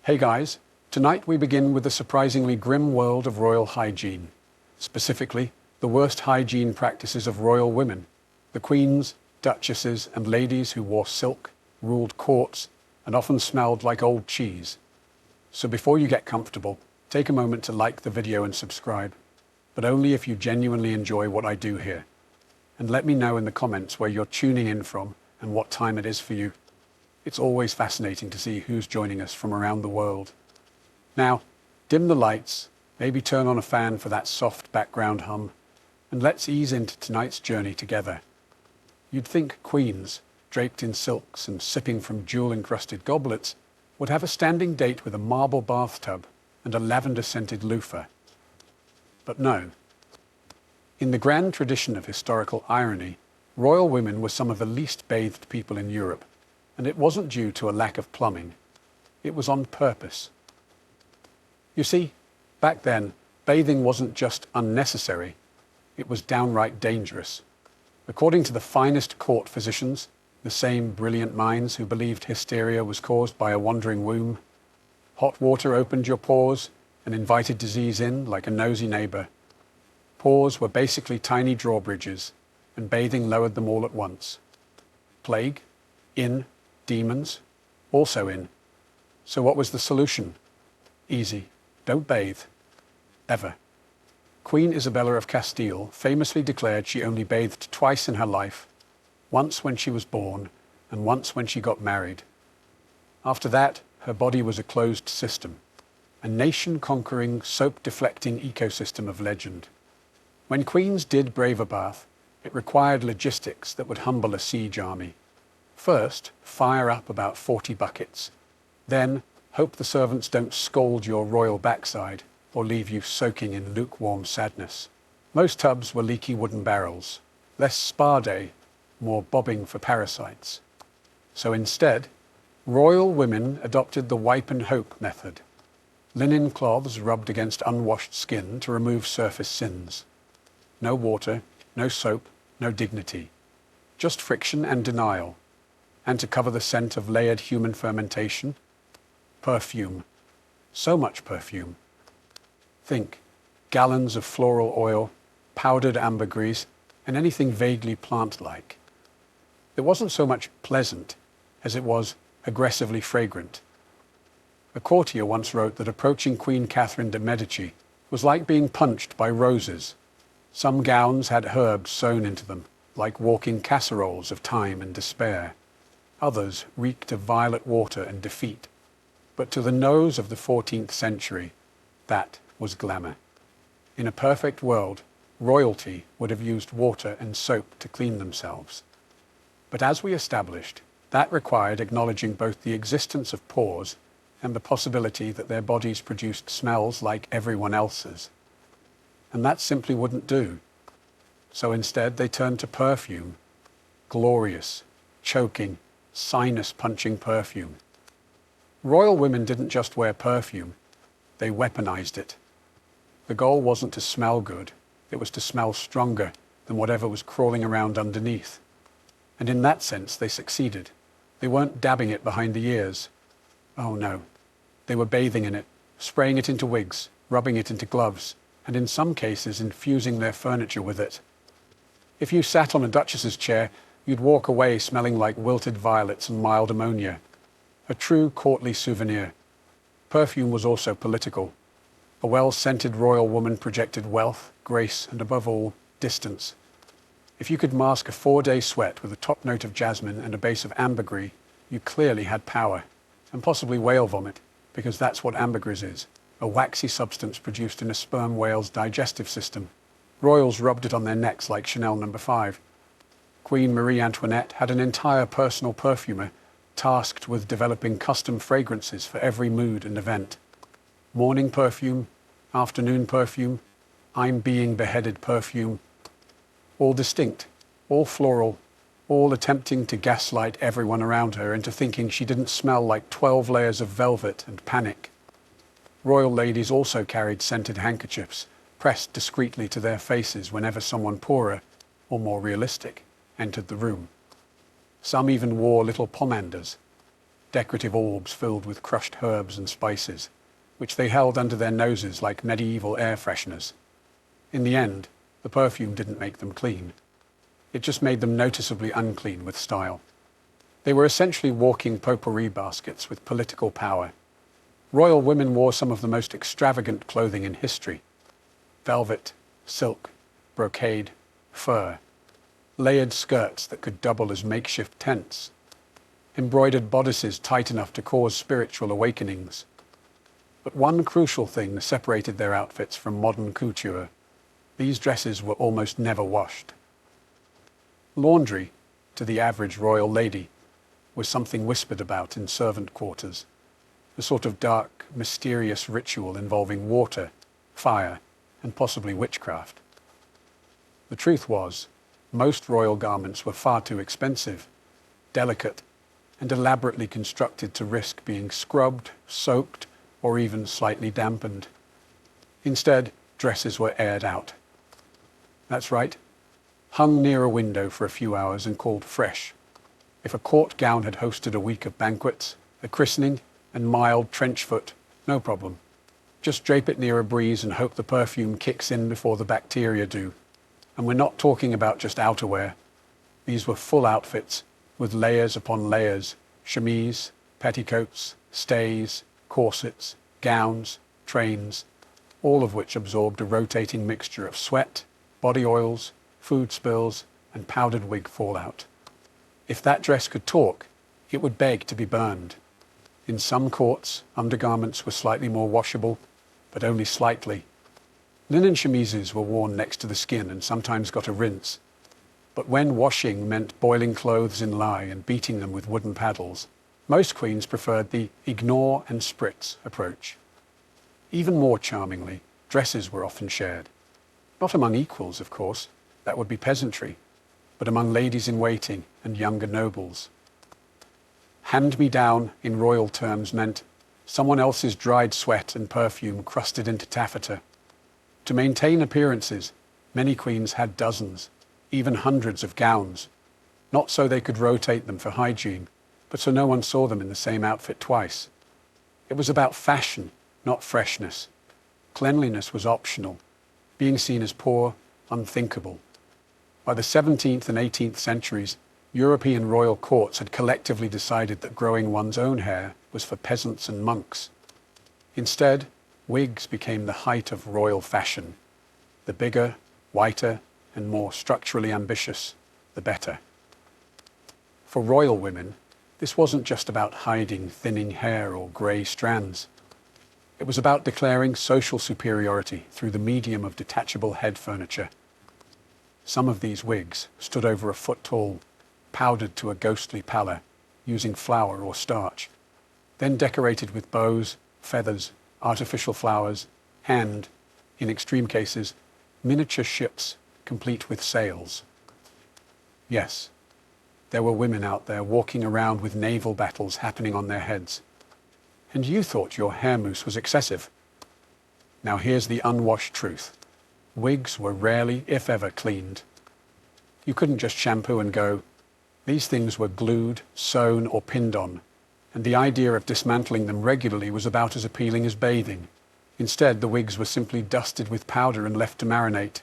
Hey guys, tonight we begin with the surprisingly grim world of royal hygiene. Specifically, the worst hygiene practices of royal women, the queens, duchesses and ladies who wore silk, ruled courts and often smelled like old cheese. So before you get comfortable, take a moment to like the video and subscribe, but only if you genuinely enjoy what I do here. And let me know in the comments where you're tuning in from and what time it is for you. It's always fascinating to see who's joining us from around the world. Now, dim the lights, maybe turn on a fan for that soft background hum, and let's ease into tonight's journey together. You'd think queens, draped in silks and sipping from jewel-encrusted goblets, would have a standing date with a marble bathtub and a lavender-scented loofah. But no. In the grand tradition of historical irony, royal women were some of the least bathed people in Europe, and it wasn't due to a lack of plumbing. It was on purpose. You see, back then, bathing wasn't just unnecessary, it was downright dangerous. According to the finest court physicians, the same brilliant minds who believed hysteria was caused by a wandering womb, hot water opened your pores and invited disease in like a nosy neighbor. Pores were basically tiny drawbridges, and bathing lowered them all at once. Plague? In. Demons? Also in. So what was the solution? Easy. Don't bathe. Ever. Queen Isabella of Castile famously declared she only bathed twice in her life, once when she was born and once when she got married. After that, her body was a closed system, a nation-conquering, soap-deflecting ecosystem of legend. When queens did brave a bath, it required logistics that would humble a siege army. First, fire up about 40 buckets. Then, hope the servants don't scold your royal backside or leave you soaking in lukewarm sadness. Most tubs were leaky wooden barrels. Less spa day, more bobbing for parasites. So instead, royal women adopted the wipe and hope method. Linen cloths rubbed against unwashed skin to remove surface sins. No water, no soap, no dignity. Just friction and denial. And to cover the scent of layered human fermentation, perfume. So much perfume. Think, gallons of floral oil, powdered ambergris, and anything vaguely plant-like. It wasn't so much pleasant as it was aggressively fragrant. A courtier once wrote that approaching Queen Catherine de' Medici was like being punched by roses. Some gowns had herbs sewn into them, like walking casseroles of time and despair. Others reeked of violet water and defeat. But to the nose of the 14th century, that was glamour. In a perfect world, royalty would have used water and soap to clean themselves. But as we established, that required acknowledging both the existence of pores and the possibility that their bodies produced smells like everyone else's. And that simply wouldn't do. So instead they turned to perfume. Glorious, choking, sinus-punching perfume. Royal women didn't just wear perfume, they weaponized it. The goal wasn't to smell good, it was to smell stronger than whatever was crawling around underneath. And in that sense they succeeded. They weren't dabbing it behind the ears. Oh no. They were bathing in it, spraying it into wigs, rubbing it into gloves, and in some cases infusing their furniture with it. If you sat on a duchess's chair, you'd walk away smelling like wilted violets and mild ammonia. A true courtly souvenir. Perfume was also political. A well-scented royal woman projected wealth, grace, and above all, distance. If you could mask a 4-day sweat with a top note of jasmine and a base of ambergris, you clearly had power. And possibly whale vomit, because that's what ambergris is. A waxy substance produced in a sperm whale's digestive system. Royals rubbed it on their necks like Chanel No. 5. Queen Marie Antoinette had an entire personal perfumer tasked with developing custom fragrances for every mood and event. Morning perfume, afternoon perfume, I'm being beheaded perfume. All distinct, all floral, all attempting to gaslight everyone around her into thinking she didn't smell like 12 layers of velvet and panic. Royal ladies also carried scented handkerchiefs, pressed discreetly to their faces whenever someone poorer, or more realistic, entered the room. Some even wore little pomanders. decorative orbs filled with crushed herbs and spices, which they held under their noses like medieval air fresheners. In the end, the perfume didn't make them clean. It just made them noticeably unclean with style. They were essentially walking potpourri baskets with political power. Royal women wore some of the most extravagant clothing in history: velvet, silk, brocade, fur, layered skirts that could double as makeshift tents, embroidered bodices tight enough to cause spiritual awakenings. But one crucial thing separated their outfits from modern couture: these dresses were almost never washed. Laundry, to the average royal lady, was something whispered about in servant quarters, a sort of dark, mysterious ritual involving water, fire, and possibly witchcraft. The truth was, most royal garments were far too expensive, delicate, and elaborately constructed to risk being scrubbed, soaked, or even slightly dampened. Instead, dresses were aired out. That's right, hung near a window for a few hours and called fresh. If a court gown had hosted a week of banquets, a christening, and mild trench foot, no problem. Just drape it near a breeze and hope the perfume kicks in before the bacteria do. And we're not talking about just outerwear. These were full outfits, with layers upon layers: chemise, petticoats, stays, corsets, gowns, trains, all of which absorbed a rotating mixture of sweat, body oils, food spills, and powdered wig fallout. If that dress could talk, it would beg to be burned. In some courts, undergarments were slightly more washable, but only slightly. Linen chemises were worn next to the skin and sometimes got a rinse. But when washing meant boiling clothes in lye and beating them with wooden paddles, most queens preferred the ignore and spritz approach. Even more charmingly, dresses were often shared. Not among equals, of course, that would be peasantry, but among ladies in waiting and younger nobles. Hand-me-down in royal terms meant someone else's dried sweat and perfume crusted into taffeta. To maintain appearances, many queens had dozens, even hundreds of gowns, not so they could rotate them for hygiene, but so no one saw them in the same outfit twice. It was about fashion, not freshness. Cleanliness was optional, being seen as poor, unthinkable. By the 17th and 18th centuries, European royal courts had collectively decided that growing one's own hair was for peasants and monks. Instead, wigs became the height of royal fashion. The bigger, whiter, and more structurally ambitious, the better. For royal women, this wasn't just about hiding thinning hair or grey strands. It was about declaring social superiority through the medium of detachable head furniture. Some of these wigs stood over a foot tall, powdered to a ghostly pallor, using flour or starch, then decorated with bows, feathers, artificial flowers, and, in extreme cases, miniature ships complete with sails. Yes, there were women out there walking around with naval battles happening on their heads. And you thought your hair mousse was excessive. Now here's the unwashed truth. Wigs were rarely, if ever, cleaned. You couldn't just shampoo and go. These things were glued, sewn, or pinned on, and the idea of dismantling them regularly was about as appealing as bathing. Instead, the wigs were simply dusted with powder and left to marinate.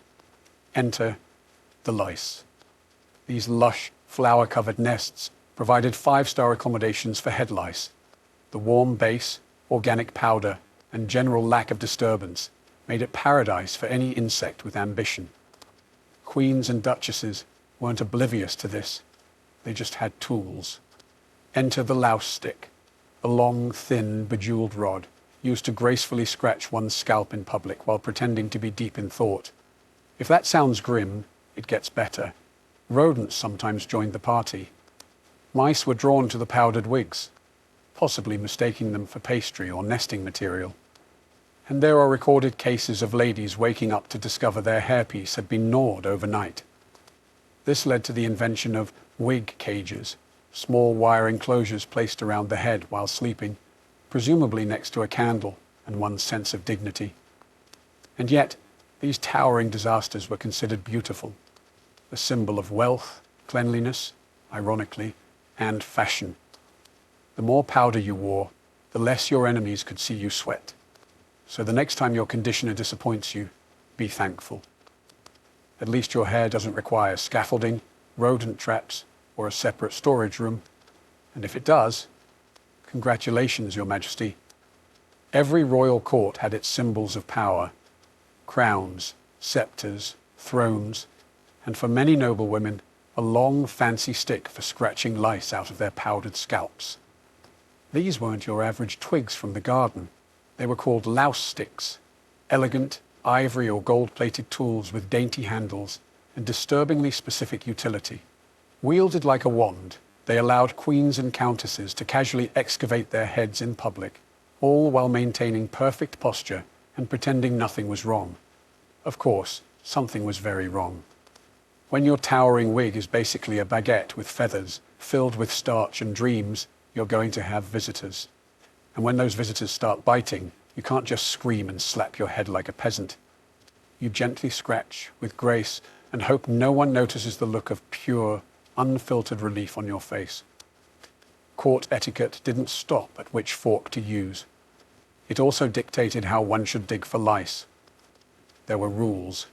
Enter the lice. These lush, flower-covered nests provided five-star accommodations for head lice. The warm base, organic powder, and general lack of disturbance made it paradise for any insect with ambition. Queens and duchesses weren't oblivious to this. They just had tools. Enter the louse stick, a long, thin, bejeweled rod used to gracefully scratch one's scalp in public while pretending to be deep in thought. If that sounds grim, it gets better. Rodents sometimes joined the party. Mice were drawn to the powdered wigs, possibly mistaking them for pastry or nesting material. And there are recorded cases of ladies waking up to discover their hairpiece had been gnawed overnight. This led to the invention of wig cages, small wire enclosures placed around the head while sleeping, presumably next to a candle and one's sense of dignity. And yet, these towering disasters were considered beautiful, a symbol of wealth, cleanliness, ironically, and fashion. The more powder you wore, the less your enemies could see you sweat. So the next time your conditioner disappoints you, be thankful. At least your hair doesn't require scaffolding, rodent traps, or a separate storage room. And if it does, congratulations, Your Majesty. Every royal court had its symbols of power: crowns, scepters, thrones, and for many noble women, a long, fancy stick for scratching lice out of their powdered scalps. These weren't your average twigs from the garden. They were called louse sticks, elegant, ivory or gold-plated tools with dainty handles and disturbingly specific utility. Wielded like a wand, they allowed queens and countesses to casually excavate their heads in public, all while maintaining perfect posture and pretending nothing was wrong. Of course, something was very wrong. When your towering wig is basically a baguette with feathers, filled with starch and dreams, you're going to have visitors. And when those visitors start biting, you can't just scream and slap your head like a peasant. You gently scratch with grace and hope no one notices the look of pure, unfiltered relief on your face. Court etiquette didn't stop at which fork to use. It also dictated how one should dig for lice. There were rules.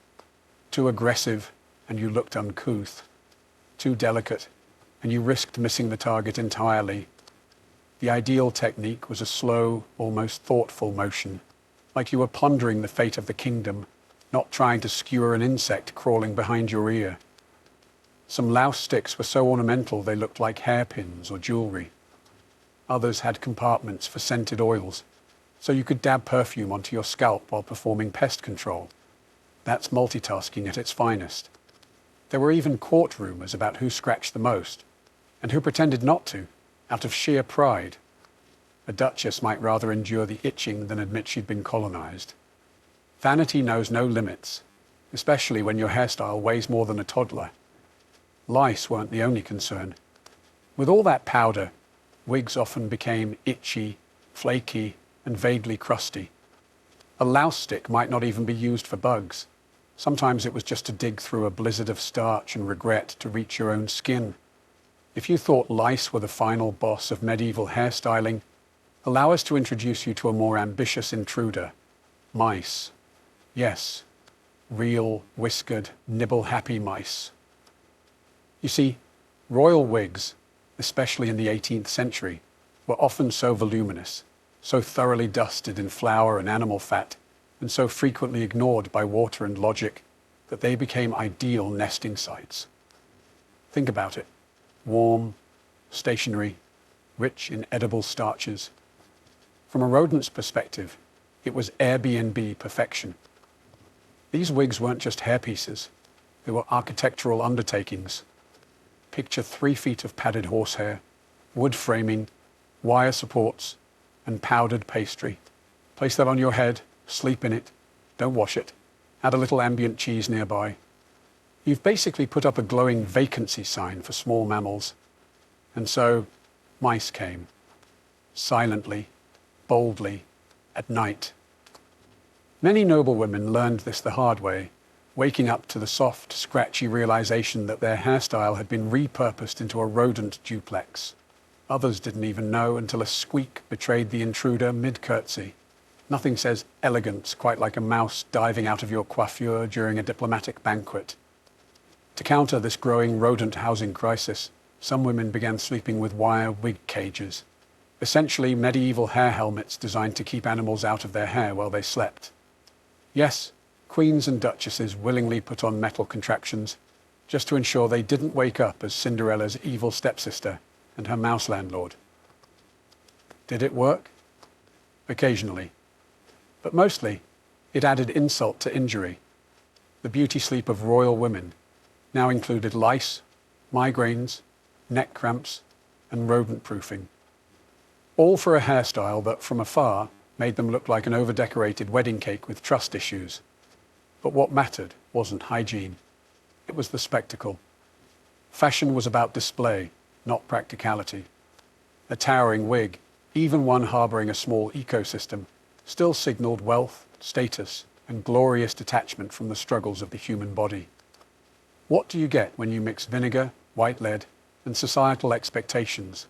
Too aggressive, and you looked uncouth. Too delicate, and you risked missing the target entirely. The ideal technique was a slow, almost thoughtful motion, like you were pondering the fate of the kingdom, not trying to skewer an insect crawling behind your ear. Some louse sticks were so ornamental they looked like hairpins or jewelry. Others had compartments for scented oils, so you could dab perfume onto your scalp while performing pest control. That's multitasking at its finest. There were even court rumors about who scratched the most, and who pretended not to, out of sheer pride. A duchess might rather endure the itching than admit she'd been colonized. Vanity knows no limits, especially when your hairstyle weighs more than a toddler. Lice weren't the only concern. With all that powder, wigs often became itchy, flaky, and vaguely crusty. A louse stick might not even be used for bugs. Sometimes it was just to dig through a blizzard of starch and regret to reach your own skin. If you thought lice were the final boss of medieval hairstyling, allow us to introduce you to a more ambitious intruder: mice. Yes, real, whiskered, nibble-happy mice. You see, royal wigs, especially in the 18th century, were often so voluminous, so thoroughly dusted in flour and animal fat, and so frequently ignored by water and logic, that they became ideal nesting sites. Think about it. Warm, stationary, rich in edible starches. From a rodent's perspective, it was Airbnb perfection. These wigs weren't just hairpieces, they were architectural undertakings. Picture 3 feet of padded horsehair, wood framing, wire supports, and powdered pastry. Place that on your head, sleep in it, don't wash it, add a little ambient cheese nearby. You've basically put up a glowing vacancy sign for small mammals. And so, mice came. Silently, boldly, at night. Many noblewomen learned this the hard way, waking up to the soft, scratchy realization that their hairstyle had been repurposed into a rodent duplex. Others didn't even know until a squeak betrayed the intruder mid-curtsy. Nothing says elegance quite like a mouse diving out of your coiffure during a diplomatic banquet. To counter this growing rodent housing crisis, some women began sleeping with wire wig cages, essentially medieval hair helmets designed to keep animals out of their hair while they slept. Yes, queens and duchesses willingly put on metal contraptions, just to ensure they didn't wake up as Cinderella's evil stepsister and her mouse landlord. Did it work? Occasionally. But mostly, it added insult to injury. The beauty sleep of royal women now included lice, migraines, neck cramps, and rodent proofing. All for a hairstyle that, from afar, made them look like an over-decorated wedding cake with trust issues. But what mattered wasn't hygiene. It was the spectacle. Fashion was about display, not practicality. A towering wig, even one harboring a small ecosystem, still signaled wealth, status, and glorious detachment from the struggles of the human body. What do you get when you mix vinegar, white lead, and societal expectations?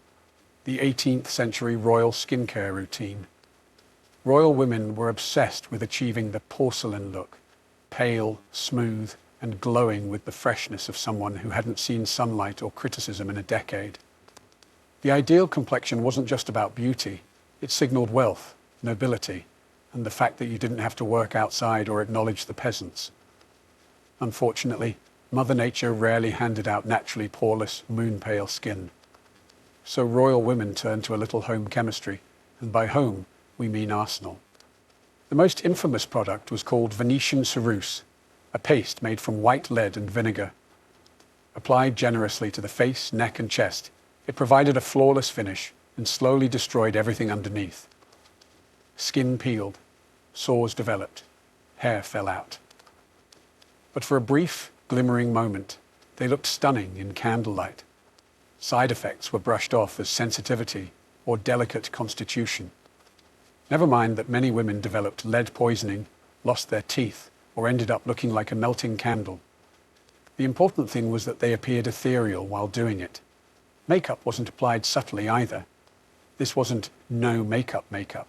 the 18th century royal skincare routine. Royal women were obsessed with achieving the porcelain look, pale, smooth, and glowing with the freshness of someone who hadn't seen sunlight or criticism in a decade. The ideal complexion wasn't just about beauty, it signaled wealth, nobility, and the fact that you didn't have to work outside or acknowledge the peasants. Unfortunately, Mother Nature rarely handed out naturally poreless, moon-pale skin. So royal women turned to a little home chemistry, and by home, we mean arsenal. The most infamous product was called Venetian ceruse, a paste made from white lead and vinegar. Applied generously to the face, neck, and chest, it provided a flawless finish and slowly destroyed everything underneath. Skin peeled, sores developed, hair fell out. But for a brief, glimmering moment, they looked stunning in candlelight. Side effects were brushed off as sensitivity or delicate constitution. Never mind that many women developed lead poisoning, lost their teeth, or ended up looking like a melting candle. The important thing was that they appeared ethereal while doing it. Makeup wasn't applied subtly either. This wasn't no makeup makeup.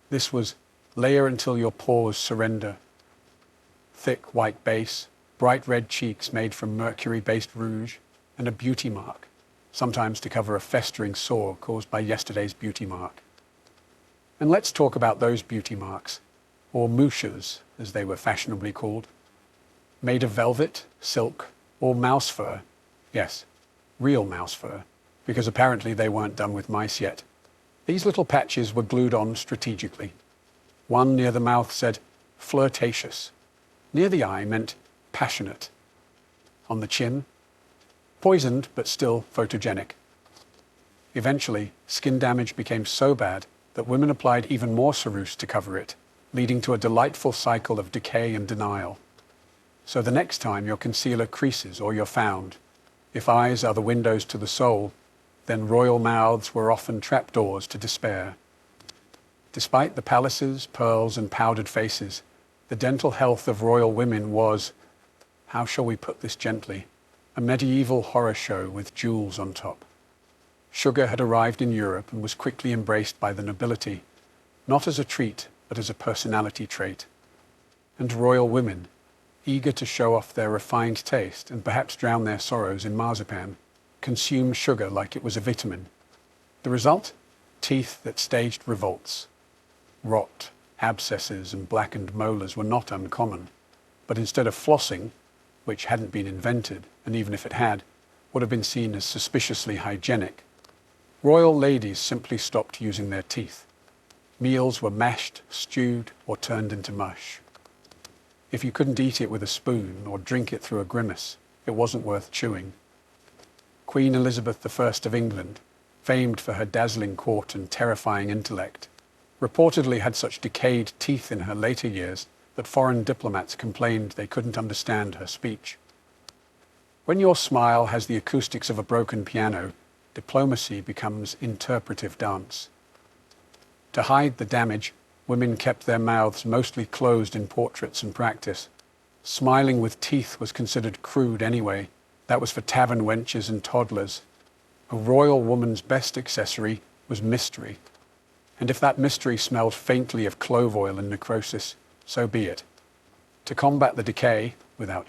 This was layer until your pores surrender. Thick white base, bright red cheeks made from mercury-based rouge, and a beauty mark, sometimes to cover a festering sore caused by yesterday's beauty mark. And let's talk about those beauty marks, or mouches, as they were fashionably called. Made of velvet, silk, or mouse fur. Yes, real mouse fur, because apparently they weren't done with mice yet. These little patches were glued on strategically. One near the mouth said, flirtatious. Near the eye meant passionate. On the chin, poisoned but still photogenic. Eventually, skin damage became so bad that women applied even more ceruse to cover it, leading to a delightful cycle of decay and denial. So the next time your concealer creases or you're found, if eyes are the windows to the soul, then royal mouths were often trapdoors to despair. Despite the palaces, pearls, and powdered faces, the dental health of royal women was, how shall we put this gently, a medieval horror show with jewels on top. Sugar had arrived in Europe and was quickly embraced by the nobility, not as a treat, but as a personality trait. And royal women, eager to show off their refined taste and perhaps drown their sorrows in marzipan, consumed sugar like it was a vitamin. The result? Teeth that staged revolts. Rot, abscesses, and blackened molars were not uncommon, but instead of flossing, which hadn't been invented, and even if it had, would have been seen as suspiciously hygienic, royal ladies simply stopped using their teeth. Meals were mashed, stewed, or turned into mush. If you couldn't eat it with a spoon or drink it through a grimace, it wasn't worth chewing. Queen Elizabeth I of England, famed for her dazzling court and terrifying intellect, reportedly had such decayed teeth in her later years that foreign diplomats complained they couldn't understand her speech. When your smile has the acoustics of a broken piano, diplomacy becomes interpretive dance. To hide the damage, women kept their mouths mostly closed in portraits and practice. Smiling with teeth was considered crude anyway. That was for tavern wenches and toddlers. A royal woman's best accessory was mystery. And if that mystery smelled faintly of clove oil and necrosis, so be it. To combat the decay, without,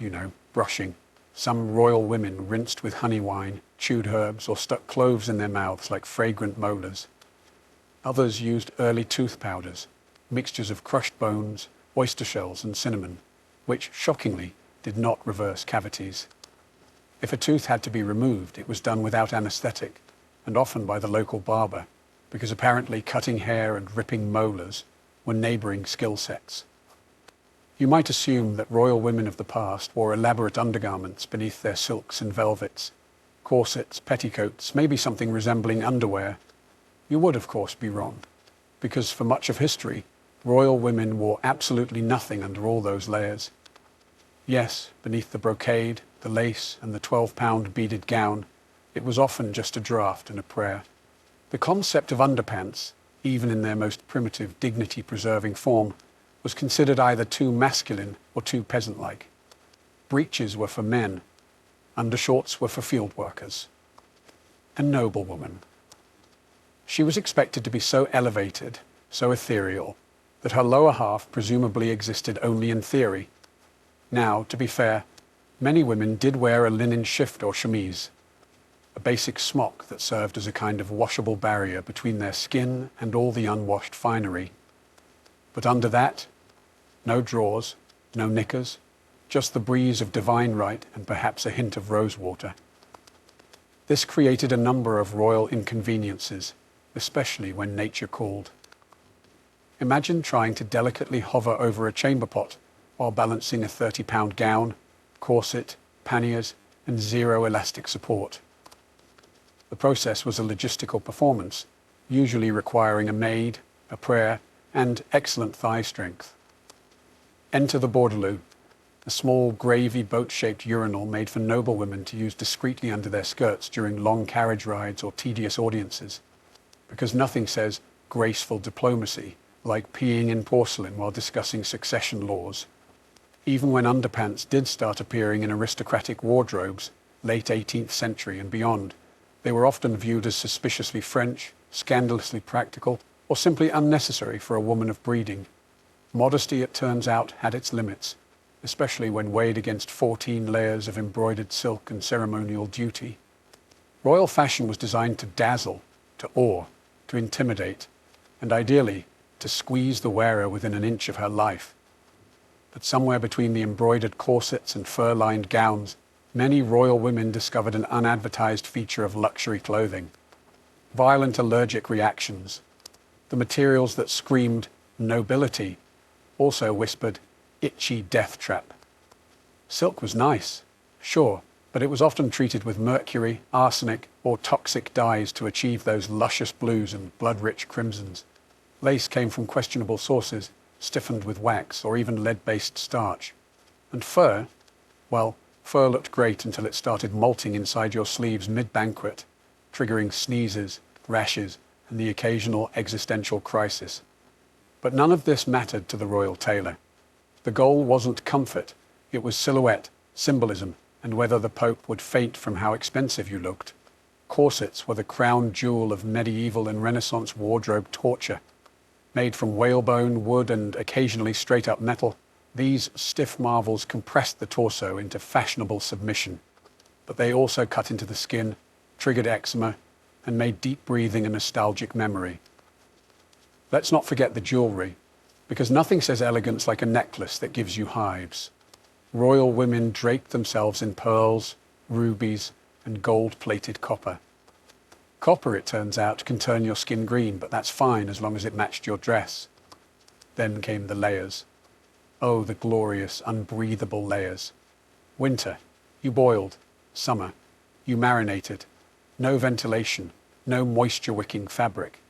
brushing, some royal women rinsed with honey wine, chewed herbs, or stuck cloves in their mouths like fragrant molars. Others used early tooth powders, mixtures of crushed bones, oyster shells, and cinnamon, which, shockingly, did not reverse cavities. If a tooth had to be removed, it was done without anesthetic, and often by the local barber, because apparently cutting hair and ripping molars were neighbouring skill sets. You might assume that royal women of the past wore elaborate undergarments beneath their silks and velvets, corsets, petticoats, maybe something resembling underwear. You would, of course, be wrong, because for much of history, royal women wore absolutely nothing under all those layers. Yes, beneath the brocade, the lace, and the 12-pound beaded gown, it was often just a draft and a prayer. The concept of underpants, even in their most primitive, dignity-preserving form, was considered either too masculine or too peasant-like. Breeches were for men, undershorts were for field workers. A noblewoman. She was expected to be so elevated, so ethereal, that her lower half presumably existed only in theory. Now, to be fair, many women did wear a linen shift or chemise, a basic smock that served as a kind of washable barrier between their skin and all the unwashed finery. But under that, no drawers, no knickers, just the breeze of divine right and perhaps a hint of rosewater. This created a number of royal inconveniences, especially when nature called. Imagine trying to delicately hover over a chamber pot while balancing a 30-pound gown, corset, panniers, and zero elastic support. The process was a logistical performance, usually requiring a maid, a prayer, and excellent thigh strength. Enter the bordeloo, a small, gravy boat-shaped urinal made for noble women to use discreetly under their skirts during long carriage rides or tedious audiences, because nothing says graceful diplomacy like peeing in porcelain while discussing succession laws. Even when underpants did start appearing in aristocratic wardrobes, late 18th century and beyond, they were often viewed as suspiciously French, scandalously practical, or simply unnecessary for a woman of breeding. Modesty, it turns out, had its limits, especially when weighed against 14 layers of embroidered silk and ceremonial duty. Royal fashion was designed to dazzle, to awe, to intimidate, and ideally, to squeeze the wearer within an inch of her life. But somewhere between the embroidered corsets and fur-lined gowns, many royal women discovered an unadvertised feature of luxury clothing: violent allergic reactions. The materials that screamed nobility also whispered itchy death trap. Silk was nice, sure, but it was often treated with mercury, arsenic, or toxic dyes to achieve those luscious blues and blood-rich crimsons. Lace came from questionable sources, stiffened with wax or even lead-based starch. And fur, well, fur looked great until it started molting inside your sleeves mid-banquet, triggering sneezes, rashes, and the occasional existential crisis. But none of this mattered to the royal tailor. The goal wasn't comfort, it was silhouette, symbolism, and whether the Pope would faint from how expensive you looked. Corsets were the crown jewel of medieval and Renaissance wardrobe torture. Made from whalebone, wood, and occasionally straight-up metal, these stiff marvels compressed the torso into fashionable submission. But they also cut into the skin, triggered eczema, and made deep breathing a nostalgic memory. Let's not forget the jewelry, because nothing says elegance like a necklace that gives you hives. Royal women draped themselves in pearls, rubies, and gold-plated copper. Copper, it turns out, can turn your skin green, but that's fine as long as it matched your dress. Then came the layers. Oh, the glorious, unbreathable layers. Winter, you boiled. Summer, you marinated. No ventilation, no moisture-wicking fabric.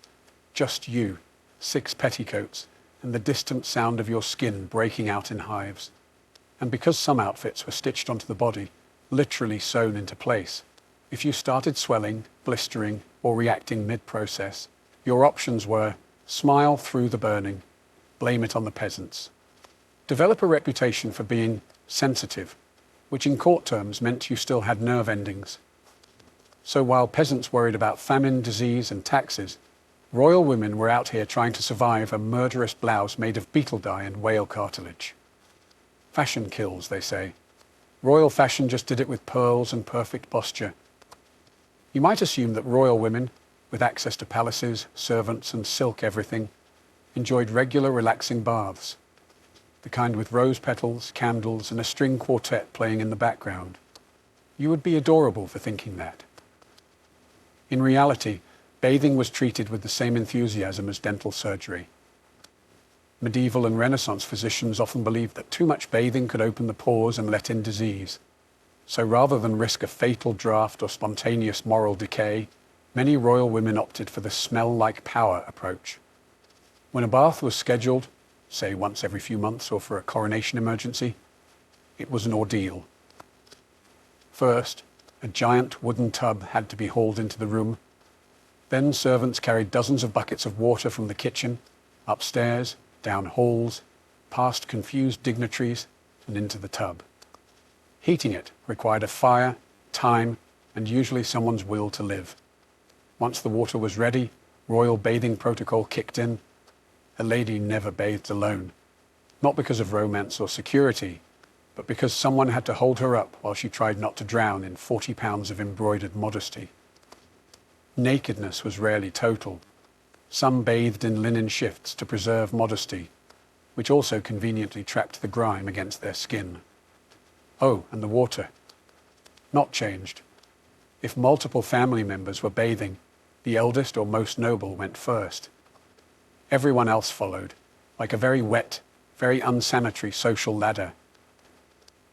Just you, 6 petticoats, and the distant sound of your skin breaking out in hives. And because some outfits were stitched onto the body, literally sewn into place, if you started swelling, blistering, or reacting mid-process, your options were smile through the burning, blame it on the peasants. Develop a reputation for being sensitive, which in court terms meant you still had nerve endings. So while peasants worried about famine, disease, and taxes, royal women were out here trying to survive a murderous blouse made of beetle dye and whale cartilage. Fashion kills, they say. Royal fashion just did it with pearls and perfect posture. You might assume that royal women, with access to palaces, servants, and silk everything, enjoyed regular relaxing baths, the kind with rose petals, candles, and a string quartet playing in the background. You would be adorable for thinking that. In reality, bathing was treated with the same enthusiasm as dental surgery. Medieval and Renaissance physicians often believed that too much bathing could open the pores and let in disease. So rather than risk a fatal draft or spontaneous moral decay, many royal women opted for the smell-like power approach. When a bath was scheduled, say once every few months or for a coronation emergency, it was an ordeal. First, a giant wooden tub had to be hauled into the room. Then servants carried dozens of buckets of water from the kitchen, upstairs, down halls, past confused dignitaries, and into the tub. Heating it required a fire, time, and usually someone's will to live. Once the water was ready, royal bathing protocol kicked in. A lady never bathed alone, not because of romance or security, but because someone had to hold her up while she tried not to drown in 40 pounds of embroidered modesty. Nakedness was rarely total. Some bathed in linen shifts to preserve modesty, which also conveniently trapped the grime against their skin. Oh, and the water. Not changed. If multiple family members were bathing, the eldest or most noble went first. Everyone else followed, like a very wet, very unsanitary social ladder.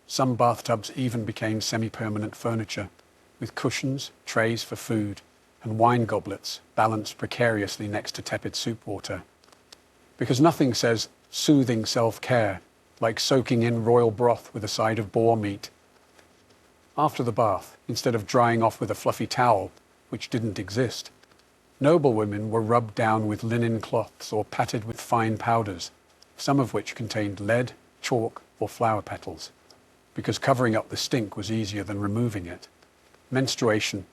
Some bathtubs even became semi-permanent furniture, with cushions, trays for food, and wine goblets balanced precariously next to tepid soup water. Because nothing says soothing self-care like soaking in royal broth with a side of boar meat. After the bath, instead of drying off with a fluffy towel, which didn't exist, noble women were rubbed down with linen cloths or patted with fine powders, some of which contained lead, chalk, or flower petals, because covering up the stink was easier than removing it. Menstruation,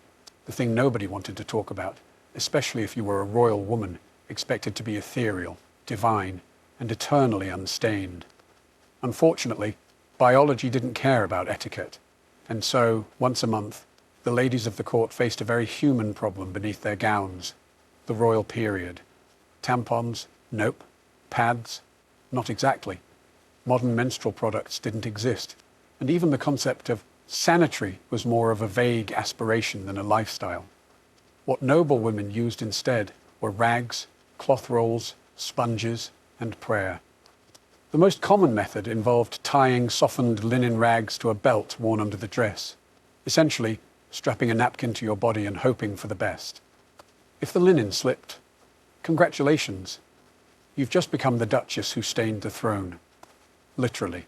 the thing nobody wanted to talk about, especially if you were a royal woman expected to be ethereal, divine, and eternally unstained. Unfortunately, biology didn't care about etiquette, and so, once a month, the ladies of the court faced a very human problem beneath their gowns: the royal period. Tampons? Nope. Pads? Not exactly. Modern menstrual products didn't exist, and even the concept of sanitary was more of a vague aspiration than a lifestyle. What noble women used instead were rags, cloth rolls, sponges, and prayer. The most common method involved tying softened linen rags to a belt worn under the dress, essentially strapping a napkin to your body and hoping for the best. If the linen slipped, congratulations, you've just become the duchess who stained the throne. Literally.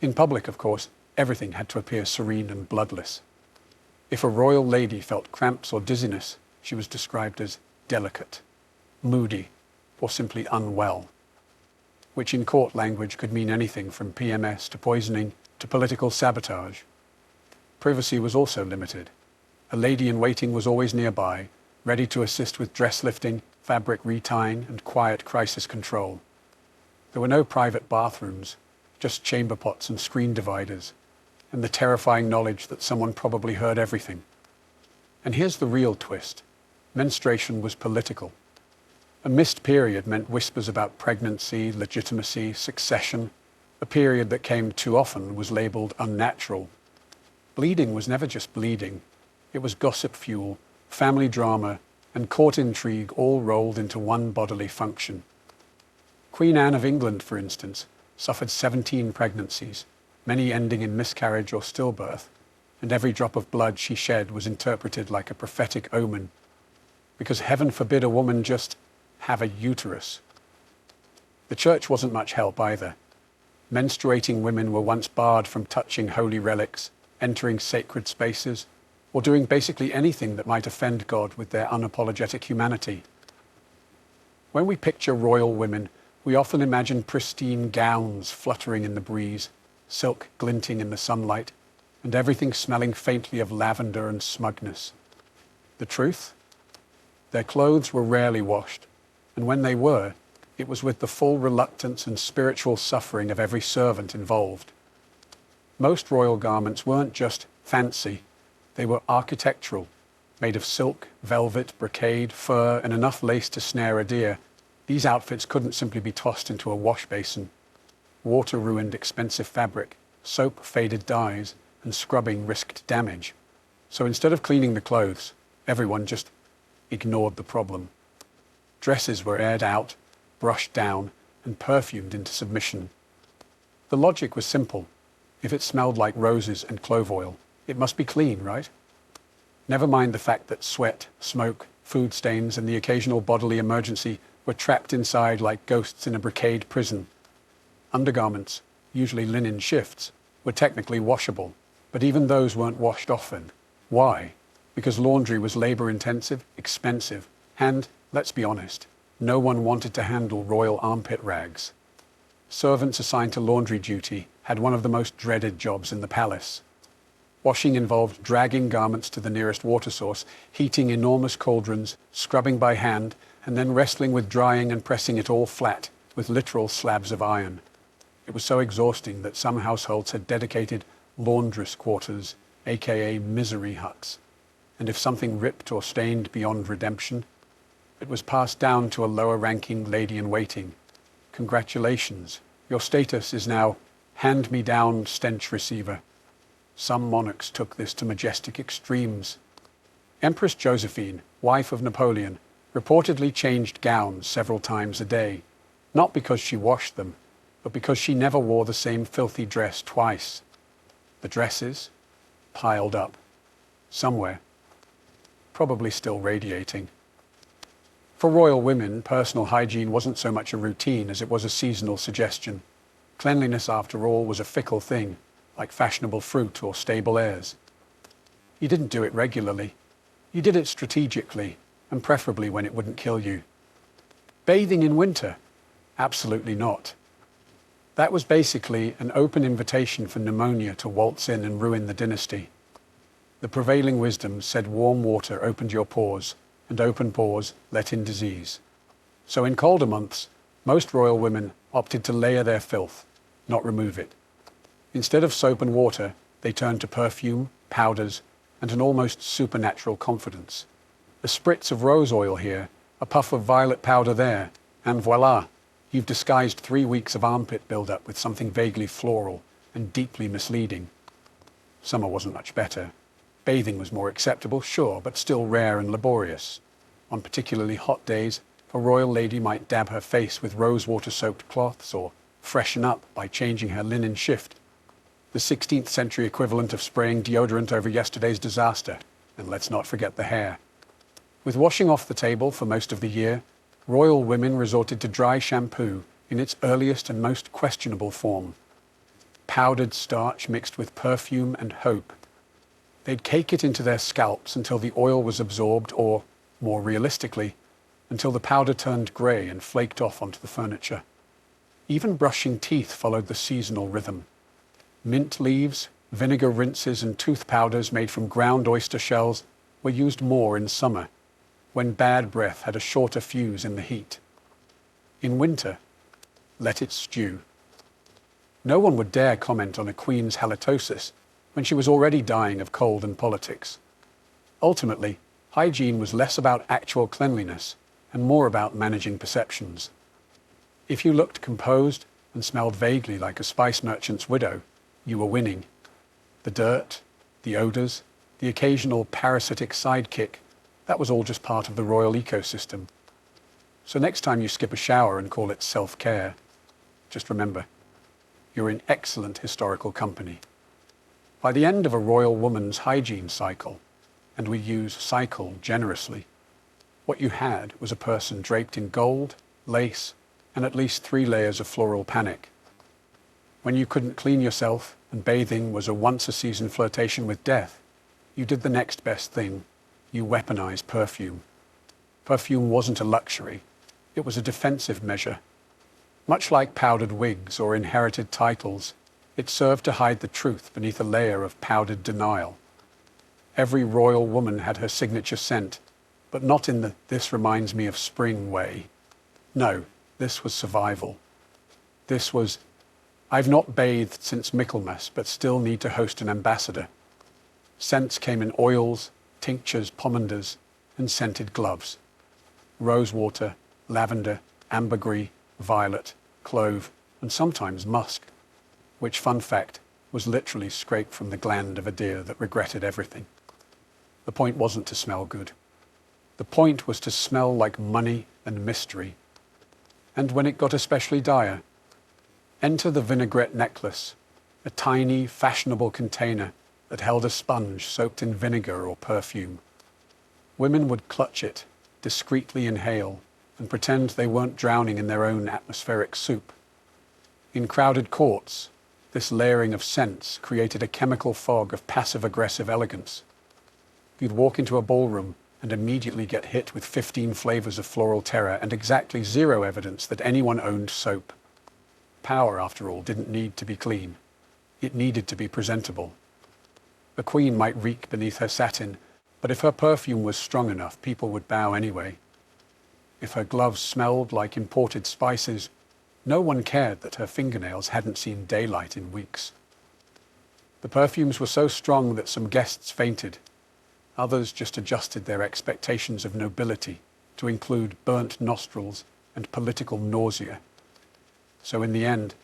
In public, of course, everything had to appear serene and bloodless. If a royal lady felt cramps or dizziness, she was described as delicate, moody, or simply unwell, which in court language could mean anything from PMS to poisoning to political sabotage. Privacy was also limited. A lady-in-waiting was always nearby, ready to assist with dress lifting, fabric retying, and quiet crisis control. There were no private bathrooms, just chamber pots and screen dividers, and the terrifying knowledge that someone probably heard everything. And here's the real twist. Menstruation was political. A missed period meant whispers about pregnancy, legitimacy, succession. A period that came too often was labelled unnatural. Bleeding was never just bleeding. It was gossip fuel, family drama, and court intrigue all rolled into one bodily function. Queen Anne of England, for instance, suffered 17 pregnancies, many ending in miscarriage or stillbirth, and every drop of blood she shed was interpreted like a prophetic omen, because heaven forbid a woman just have a uterus. The church wasn't much help either. Menstruating women were once barred from touching holy relics, entering sacred spaces, or doing basically anything that might offend God with their unapologetic humanity. When we picture royal women, we often imagine pristine gowns fluttering in the breeze, silk glinting in the sunlight, and everything smelling faintly of lavender and smugness. The truth? Their clothes were rarely washed, and when they were, it was with the full reluctance and spiritual suffering of every servant involved. Most royal garments weren't just fancy, they were architectural, made of silk, velvet, brocade, fur, and enough lace to snare a deer. These outfits couldn't simply be tossed into a wash basin. Water ruined expensive fabric, soap faded dyes, and scrubbing risked damage. So instead of cleaning the clothes, everyone just ignored the problem. Dresses were aired out, brushed down, and perfumed into submission. The logic was simple. If it smelled like roses and clove oil, it must be clean, right? Never mind the fact that sweat, smoke, food stains, and the occasional bodily emergency were trapped inside like ghosts in a brocade prison. Undergarments, usually linen shifts, were technically washable, but even those weren't washed often. Why? Because laundry was labor-intensive, expensive, and, let's be honest, no one wanted to handle royal armpit rags. Servants assigned to laundry duty had one of the most dreaded jobs in the palace. Washing involved dragging garments to the nearest water source, heating enormous cauldrons, scrubbing by hand, and then wrestling with drying and pressing it all flat with literal slabs of iron. It was so exhausting that some households had dedicated laundress quarters, aka misery huts. And if something ripped or stained beyond redemption, it was passed down to a lower-ranking lady-in-waiting. Congratulations, your status is now hand-me-down stench receiver. Some monarchs took this to majestic extremes. Empress Josephine, wife of Napoleon, reportedly changed gowns several times a day, not because she washed them, but because she never wore the same filthy dress twice. The dresses piled up somewhere, probably still radiating. For royal women, personal hygiene wasn't so much a routine as it was a seasonal suggestion. Cleanliness, after all, was a fickle thing, like fashionable fruit or stable airs. You didn't do it regularly. You did it strategically, and preferably when it wouldn't kill you. Bathing in winter? Absolutely not. That was basically an open invitation for pneumonia to waltz in and ruin the dynasty. The prevailing wisdom said warm water opened your pores, and open pores let in disease. So in colder months, most royal women opted to layer their filth, not remove it. Instead of soap and water, they turned to perfume, powders, and an almost supernatural confidence. A spritz of rose oil here, a puff of violet powder there, and voila, you've disguised 3 weeks of armpit build-up with something vaguely floral and deeply misleading. Summer wasn't much better. Bathing was more acceptable, sure, but still rare and laborious. On particularly hot days, a royal lady might dab her face with rose-water-soaked cloths or freshen up by changing her linen shift. The 16th century equivalent of spraying deodorant over yesterday's disaster, and let's not forget the hair. With washing off the table for most of the year, royal women resorted to dry shampoo in its earliest and most questionable form. Powdered starch mixed with perfume and hope. They'd cake it into their scalps until the oil was absorbed or, more realistically, until the powder turned grey and flaked off onto the furniture. Even brushing teeth followed the seasonal rhythm. Mint leaves, vinegar rinses and tooth powders made from ground oyster shells were used more in summer, when bad breath had a shorter fuse in the heat. In winter, let it stew. No one would dare comment on a queen's halitosis when she was already dying of cold and politics. Ultimately, hygiene was less about actual cleanliness and more about managing perceptions. If you looked composed and smelled vaguely like a spice merchant's widow, you were winning. The dirt, the odors, the occasional parasitic sidekick, that was all just part of the royal ecosystem. So next time you skip a shower and call it self-care, just remember, you're in excellent historical company. By the end of a royal woman's hygiene cycle, and we use cycle generously, what you had was a person draped in gold, lace, and at least 3 layers of floral panic. When you couldn't clean yourself and bathing was a once-a-season flirtation with death, you did the next best thing. You weaponized perfume. Perfume wasn't a luxury. It was a defensive measure. Much like powdered wigs or inherited titles, it served to hide the truth beneath a layer of powdered denial. Every royal woman had her signature scent, but not in the "this reminds me of spring" way. No, this was survival. This was, I've not bathed since Michaelmas, but still need to host an ambassador. Scents came in oils, tinctures, pomanders, and scented gloves. Rosewater, lavender, ambergris, violet, clove, and sometimes musk, which, fun fact, was literally scraped from the gland of a deer that regretted everything. The point wasn't to smell good. The point was to smell like money and mystery. And when it got especially dire, enter the vinaigrette necklace, a tiny, fashionable container that held a sponge soaked in vinegar or perfume. Women would clutch it, discreetly inhale, and pretend they weren't drowning in their own atmospheric soup. In crowded courts, this layering of scents created a chemical fog of passive-aggressive elegance. You'd walk into a ballroom and immediately get hit with 15 flavors of floral terror and exactly 0 evidence that anyone owned soap. Power, after all, didn't need to be clean. It needed to be presentable. The queen might reek beneath her satin, but if her perfume was strong enough, people would bow anyway. If her gloves smelled like imported spices, no one cared that her fingernails hadn't seen daylight in weeks. The perfumes were so strong that some guests fainted. Others just adjusted their expectations of nobility to include burnt nostrils and political nausea. So in the end,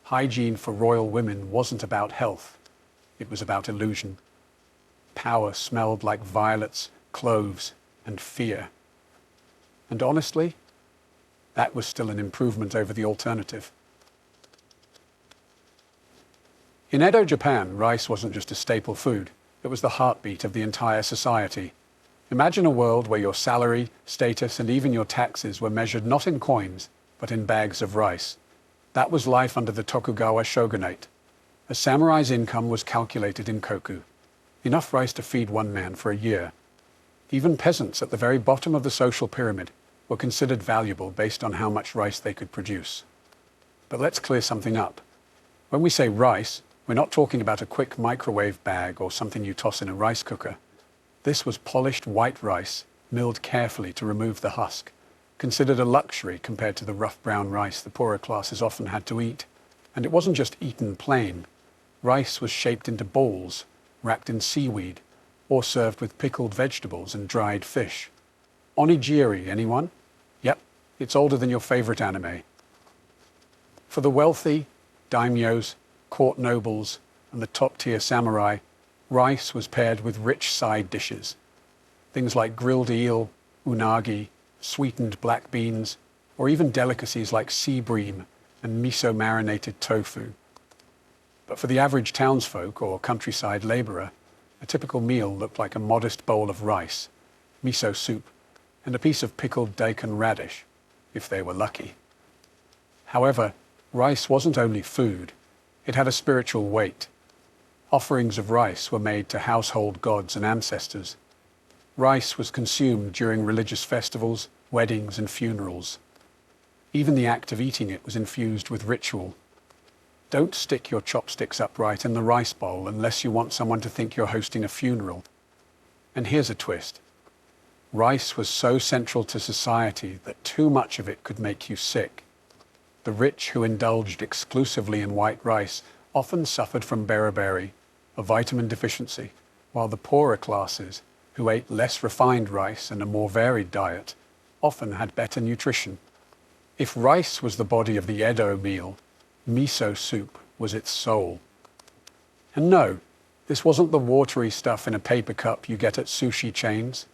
hygiene for royal women wasn't about health. It was about illusion. Power smelled like violets, cloves, and fear. And honestly, that was still an improvement over the alternative. In Edo, Japan, rice wasn't just a staple food. It was the heartbeat of the entire society. Imagine a world where your salary, status, and even your taxes were measured not in coins, but in bags of rice. That was life under the Tokugawa shogunate. A samurai's income was calculated in koku, enough rice to feed one man for a year. Even peasants at the very bottom of the social pyramid were considered valuable based on how much rice they could produce. But let's clear something up. When we say rice, we're not talking about a quick microwave bag or something you toss in a rice cooker. This was polished white rice, milled carefully to remove the husk, considered a luxury compared to the rough brown rice the poorer classes often had to eat. And it wasn't just eaten plain. Rice was shaped into balls, wrapped in seaweed, or served with pickled vegetables and dried fish. Onigiri, anyone? Yep, it's older than your favorite anime. For the wealthy, daimyos, court nobles, and the top-tier samurai, rice was paired with rich side dishes. Things like grilled eel, unagi, sweetened black beans, or even delicacies like sea bream and miso-marinated tofu. But for the average townsfolk or countryside labourer, a typical meal looked like a modest bowl of rice, miso soup, and a piece of pickled daikon radish, if they were lucky. However, rice wasn't only food, it had a spiritual weight. Offerings of rice were made to household gods and ancestors. Rice was consumed during religious festivals, weddings, and funerals. Even the act of eating it was infused with ritual. Don't stick your chopsticks upright in the rice bowl unless you want someone to think you're hosting a funeral. And here's a twist. Rice was so central to society that too much of it could make you sick. The rich who indulged exclusively in white rice often suffered from beriberi, a vitamin deficiency, while the poorer classes, who ate less refined rice and a more varied diet, often had better nutrition. If rice was the body of the Edo meal, miso soup was its soul. And no, this wasn't the watery stuff in a paper cup you get at sushi chains.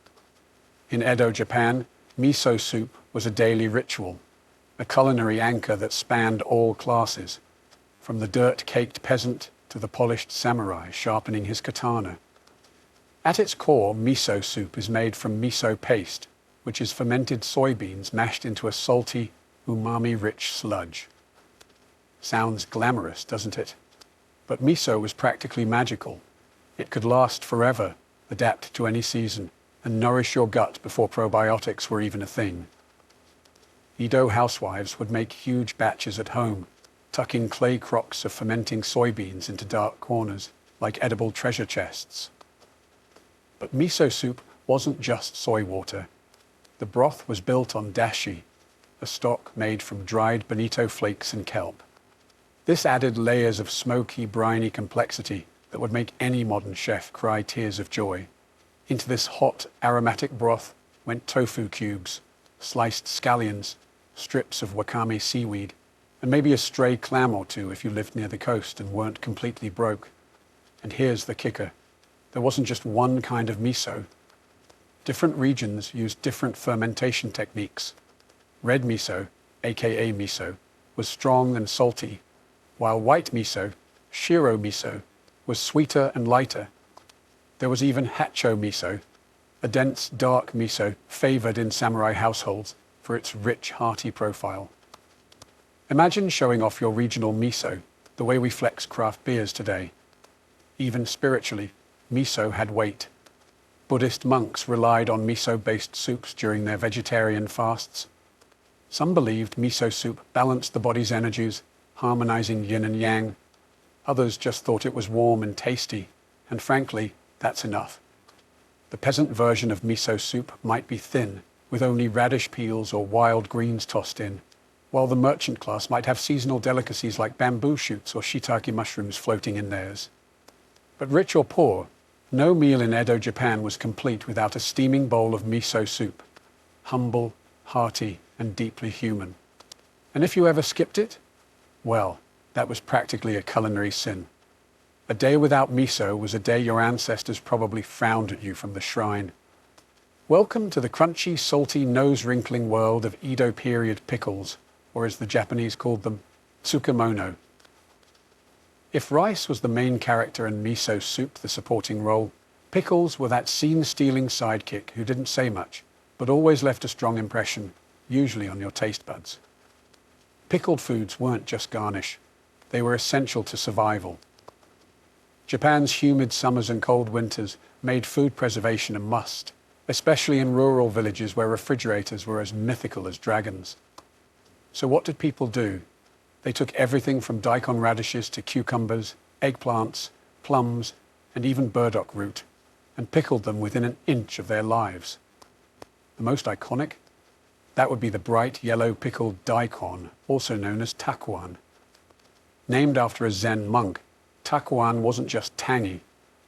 In Edo, Japan, miso soup was a daily ritual, a culinary anchor that spanned all classes, from the dirt-caked peasant to the polished samurai sharpening his katana. At its core, miso soup is made from miso paste, which is fermented soybeans mashed into a salty, umami-rich sludge. Sounds glamorous, doesn't it? But miso was practically magical. It could last forever, adapt to any season, and nourish your gut before probiotics were even a thing. Edo housewives would make huge batches at home, tucking clay crocks of fermenting soybeans into dark corners, like edible treasure chests. But miso soup wasn't just soy water. The broth was built on dashi, a stock made from dried bonito flakes and kelp. This added layers of smoky, briny complexity that would make any modern chef cry tears of joy. Into this hot, aromatic broth went tofu cubes, sliced scallions, strips of wakame seaweed, and maybe a stray clam or two if you lived near the coast and weren't completely broke. And here's the kicker. There wasn't just one kind of miso. Different regions used different fermentation techniques. Red miso, aka miso, was strong and salty, while white miso, shiro miso, was sweeter and lighter. There was even hacho miso, a dense, dark miso favored in samurai households for its rich, hearty profile. Imagine showing off your regional miso the way we flex craft beers today. Even spiritually, miso had weight. Buddhist monks relied on miso-based soups during their vegetarian fasts. Some believed miso soup balanced the body's energies, harmonizing yin and yang. Others just thought it was warm and tasty, and frankly, that's enough. The peasant version of miso soup might be thin, with only radish peels or wild greens tossed in, while the merchant class might have seasonal delicacies like bamboo shoots or shiitake mushrooms floating in theirs. But rich or poor, no meal in Edo, Japan was complete without a steaming bowl of miso soup. Humble, hearty, and deeply human. And if you ever skipped it, well, that was practically a culinary sin. A day without miso was a day your ancestors probably frowned at you from the shrine. Welcome to the crunchy, salty, nose-wrinkling world of Edo period pickles, or as the Japanese called them, tsukemono. If rice was the main character and miso soup the supporting role, pickles were that scene-stealing sidekick who didn't say much, but always left a strong impression, usually on your taste buds. Pickled foods weren't just garnish. They were essential to survival. Japan's humid summers and cold winters made food preservation a must, especially in rural villages where refrigerators were as mythical as dragons. So what did people do? They took everything from daikon radishes to cucumbers, eggplants, plums, and even burdock root, and pickled them within an inch of their lives. The most iconic? That would be the bright yellow pickled daikon, also known as takuan. Named after a Zen monk, takuan wasn't just tangy,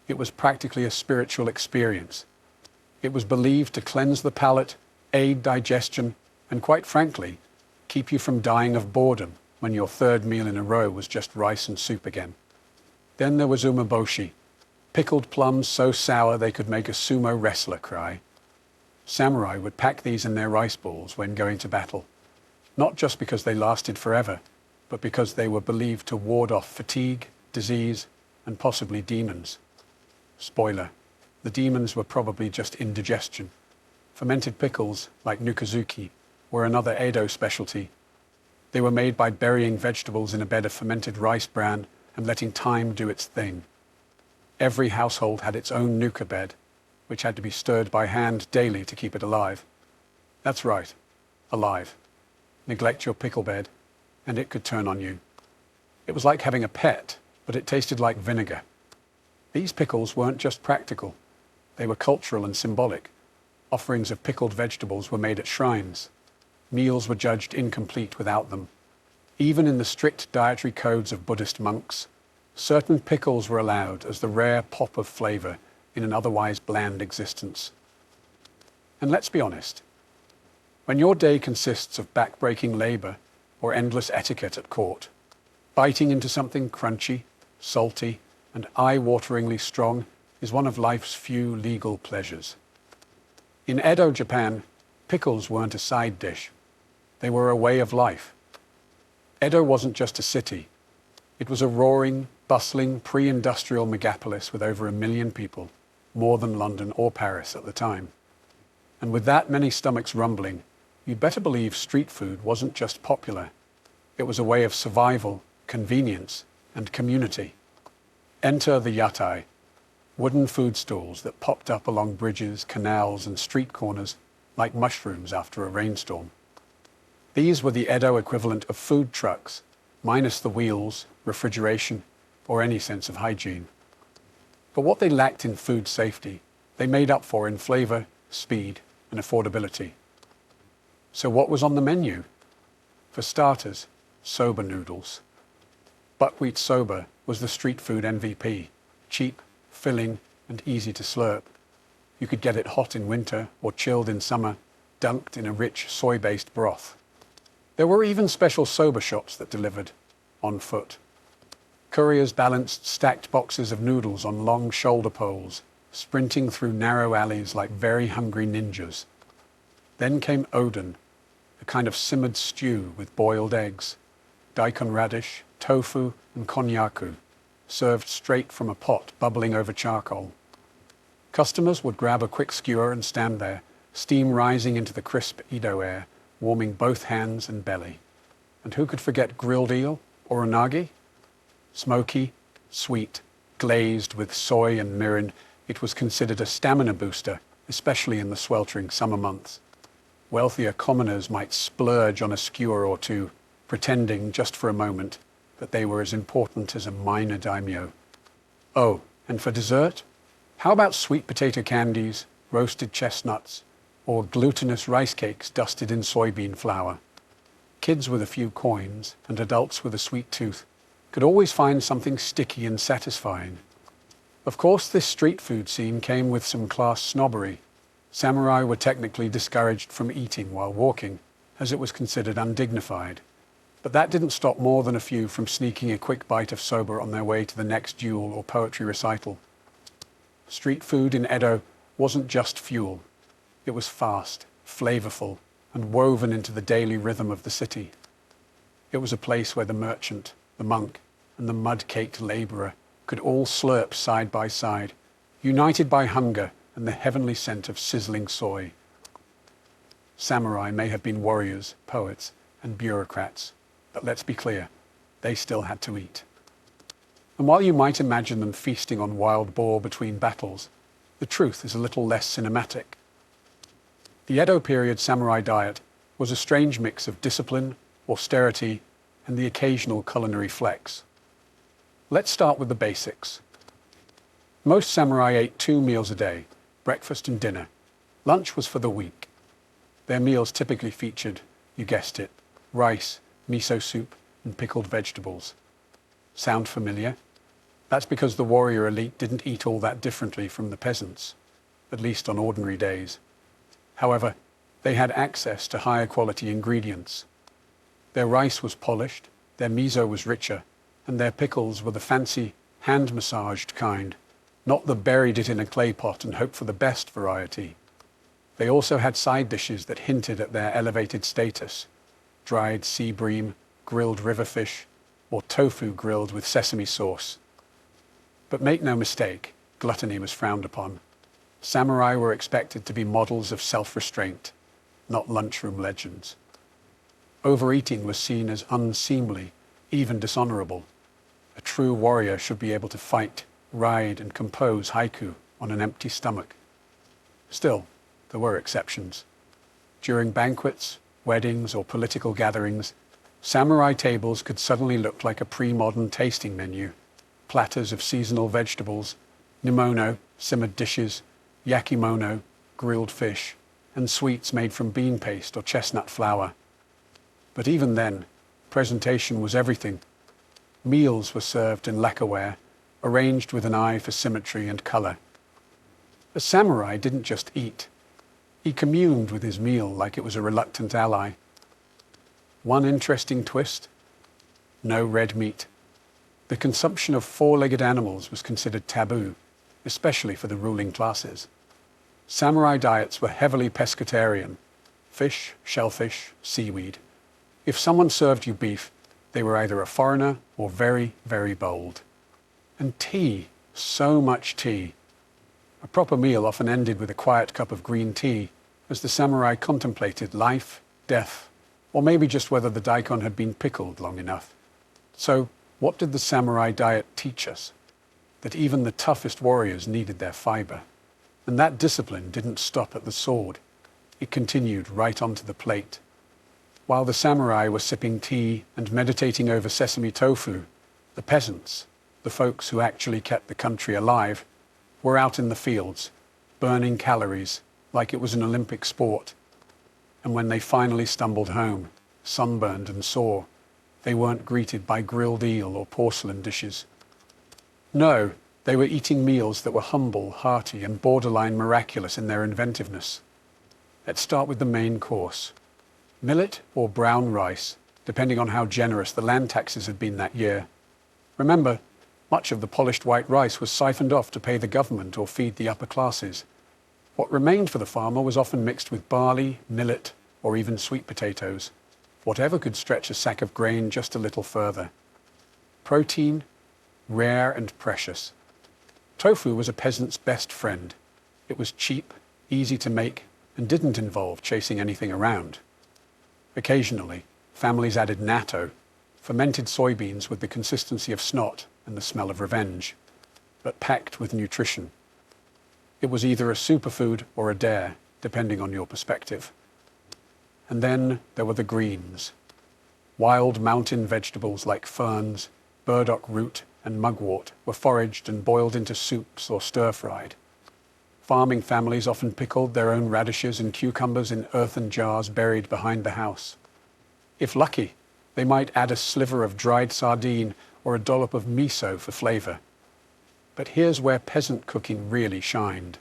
it was practically a spiritual experience. It was believed to cleanse the palate, aid digestion, and quite frankly, keep you from dying of boredom when your third meal in a row was just rice and soup again. Then there was umeboshi, pickled plums so sour they could make a sumo wrestler cry. Samurai would pack these in their rice balls when going to battle, not just because they lasted forever, but because they were believed to ward off fatigue, disease, and possibly demons. Spoiler, the demons were probably just indigestion. Fermented pickles, like nukazuki, were another Edo specialty. They were made by burying vegetables in a bed of fermented rice bran and letting time do its thing. Every household had its own nuka bed, which had to be stirred by hand daily to keep it alive. That's right, alive. Neglect your pickle bed, and it could turn on you. It was like having a pet, but it tasted like vinegar. These pickles weren't just practical. They were cultural and symbolic. Offerings of pickled vegetables were made at shrines. Meals were judged incomplete without them. Even in the strict dietary codes of Buddhist monks, certain pickles were allowed as the rare pop of flavor in an otherwise bland existence. And let's be honest, when your day consists of back-breaking labor or endless etiquette at court, biting into something crunchy, salty, and eye-wateringly strong is one of life's few legal pleasures. In Edo, Japan, pickles weren't a side dish. They were a way of life. Edo wasn't just a city. It was a roaring, bustling, pre-industrial megapolis with over 1 million people, more than London or Paris at the time. And with that many stomachs rumbling, you'd better believe street food wasn't just popular. It was a way of survival, convenience, and community. Enter the yatai, wooden food stalls that popped up along bridges, canals, and street corners like mushrooms after a rainstorm. These were the Edo equivalent of food trucks, minus the wheels, refrigeration, or any sense of hygiene. But what they lacked in food safety, they made up for in flavor, speed, and affordability. So what was on the menu? For starters, soba noodles. Buckwheat soba was the street food MVP, cheap, filling, and easy to slurp. You could get it hot in winter or chilled in summer, dunked in a rich soy-based broth. There were even special soba shops that delivered, on foot. Couriers balanced stacked boxes of noodles on long shoulder poles, sprinting through narrow alleys like very hungry ninjas. Then came oden, a kind of simmered stew with boiled eggs, daikon radish, tofu, and konnyaku, served straight from a pot bubbling over charcoal. Customers would grab a quick skewer and stand there, steam rising into the crisp Edo air, warming both hands and belly. And who could forget grilled eel or unagi? Smoky, sweet, glazed with soy and mirin, it was considered a stamina booster, especially in the sweltering summer months. Wealthier commoners might splurge on a skewer or two, pretending just for a moment that they were as important as a minor daimyo. Oh, And for dessert, how about sweet potato candies, roasted chestnuts, or glutinous rice cakes dusted in soybean flour? Kids with a few coins and adults with a sweet tooth could always find something sticky and satisfying. Of course, this street food scene came with some class snobbery. Samurai were technically discouraged from eating while walking, as it was considered undignified. But that didn't stop more than a few from sneaking a quick bite of soba on their way to the next duel or poetry recital. Street food in Edo wasn't just fuel. It was fast, flavorful, and woven into the daily rhythm of the city. It was a place where the merchant, the monk, and the mud-caked laborer could all slurp side by side, united by hunger and the heavenly scent of sizzling soy. Samurai may have been warriors, poets, and bureaucrats, but let's be clear, they still had to eat. And while you might imagine them feasting on wild boar between battles, the truth is a little less cinematic. The Edo period samurai diet was a strange mix of discipline, austerity, and the occasional culinary flex. Let's start with the basics. Most samurai ate 2 meals a day, breakfast and dinner. Lunch was for the weak. Their meals typically featured, you guessed it, rice, miso soup, and pickled vegetables. Sound familiar? That's because the warrior elite didn't eat all that differently from the peasants, at least on ordinary days. However, they had access to higher quality ingredients. Their rice was polished, their miso was richer, and their pickles were the fancy, hand-massaged kind, not the buried it in a clay pot and hope for the best variety. They also had side dishes that hinted at their elevated status: dried sea bream, grilled river fish, or tofu grilled with sesame sauce. But make no mistake, gluttony was frowned upon. Samurai were expected to be models of self-restraint, not lunchroom legends. Overeating was seen as unseemly, even dishonorable. A true warrior should be able to fight, ride, and compose haiku on an empty stomach. Still, there were exceptions. During banquets, weddings, or political gatherings, samurai tables could suddenly look like a pre-modern tasting menu. Platters of seasonal vegetables, nimono, simmered dishes, yakimono, grilled fish, and sweets made from bean paste or chestnut flour. But even then, presentation was everything. Meals were served in lacquerware, arranged with an eye for symmetry and color. A samurai didn't just eat. He communed with his meal like it was a reluctant ally. One interesting twist: no red meat. The consumption of 4-legged animals was considered taboo, especially for the ruling classes. Samurai diets were heavily pescatarian: fish, shellfish, seaweed. If someone served you beef, they were either a foreigner or very, very bold. And tea, so much tea. A proper meal often ended with a quiet cup of green tea as the samurai contemplated life, death, or maybe just whether the daikon had been pickled long enough. So, what did the samurai diet teach us? That even the toughest warriors needed their fiber. And that discipline didn't stop at the sword. It continued right onto the plate. While the samurai were sipping tea and meditating over sesame tofu, the peasants, the folks who actually kept the country alive, were out in the fields, burning calories like it was an Olympic sport. And when they finally stumbled home, sunburned and sore, they weren't greeted by grilled eel or porcelain dishes. No, they were eating meals that were humble, hearty, and borderline miraculous in their inventiveness. Let's start with the main course. Millet or brown rice, depending on how generous the land taxes had been that year. Remember, much of the polished white rice was siphoned off to pay the government or feed the upper classes. What remained for the farmer was often mixed with barley, millet, or even sweet potatoes. Whatever could stretch a sack of grain just a little further. Protein, rare and precious. Tofu was a peasant's best friend. It was cheap, easy to make, and didn't involve chasing anything around. Occasionally, families added natto, fermented soybeans with the consistency of snot and the smell of revenge, but packed with nutrition. It was either a superfood or a dare, depending on your perspective. And then there were the greens. Wild mountain vegetables like ferns, burdock root, and mugwort were foraged and boiled into soups or stir-fried. Farming families often pickled their own radishes and cucumbers in earthen jars buried behind the house. If lucky, they might add a sliver of dried sardine or a dollop of miso for flavor. But here's where peasant cooking really shined.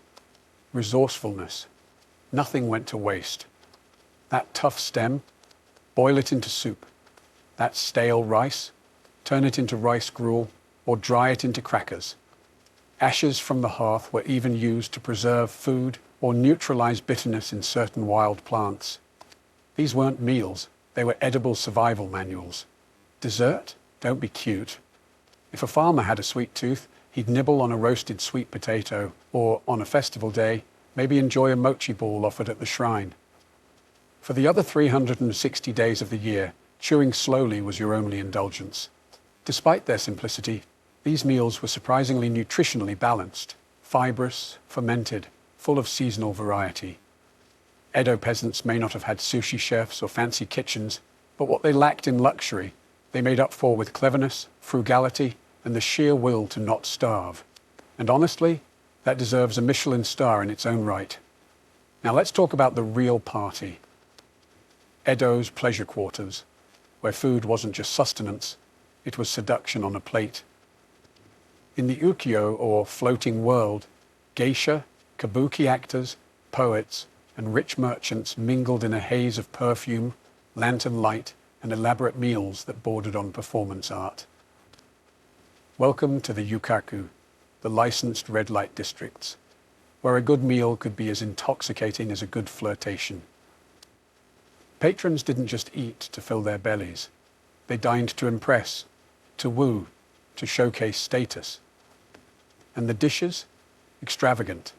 Resourcefulness. Nothing went to waste. That tough stem, boil it into soup. That stale rice, turn it into rice gruel or dry it into crackers. Ashes from the hearth were even used to preserve food or neutralize bitterness in certain wild plants. These weren't meals, they were edible survival manuals. Dessert? Don't be cute. If a farmer had a sweet tooth, he'd nibble on a roasted sweet potato, or on a festival day, maybe enjoy a mochi ball offered at the shrine. For the other 360 days of the year, chewing slowly was your only indulgence. Despite their simplicity, these meals were surprisingly nutritionally balanced, fibrous, fermented, full of seasonal variety. Edo peasants may not have had sushi chefs or fancy kitchens, but what they lacked in luxury, they made up for with cleverness, frugality, and the sheer will to not starve. And honestly, that deserves a Michelin star in its own right. Now let's talk about the real party. Edo's pleasure quarters, where food wasn't just sustenance, it was seduction on a plate. In the ukiyo, or floating world, geisha, kabuki actors, poets, and rich merchants mingled in a haze of perfume, lantern light, and elaborate meals that bordered on performance art. Welcome to the yukaku, the licensed red light districts, where a good meal could be as intoxicating as a good flirtation. Patrons didn't just eat to fill their bellies. They dined to impress, to woo, to showcase status. And the dishes? Extravagant.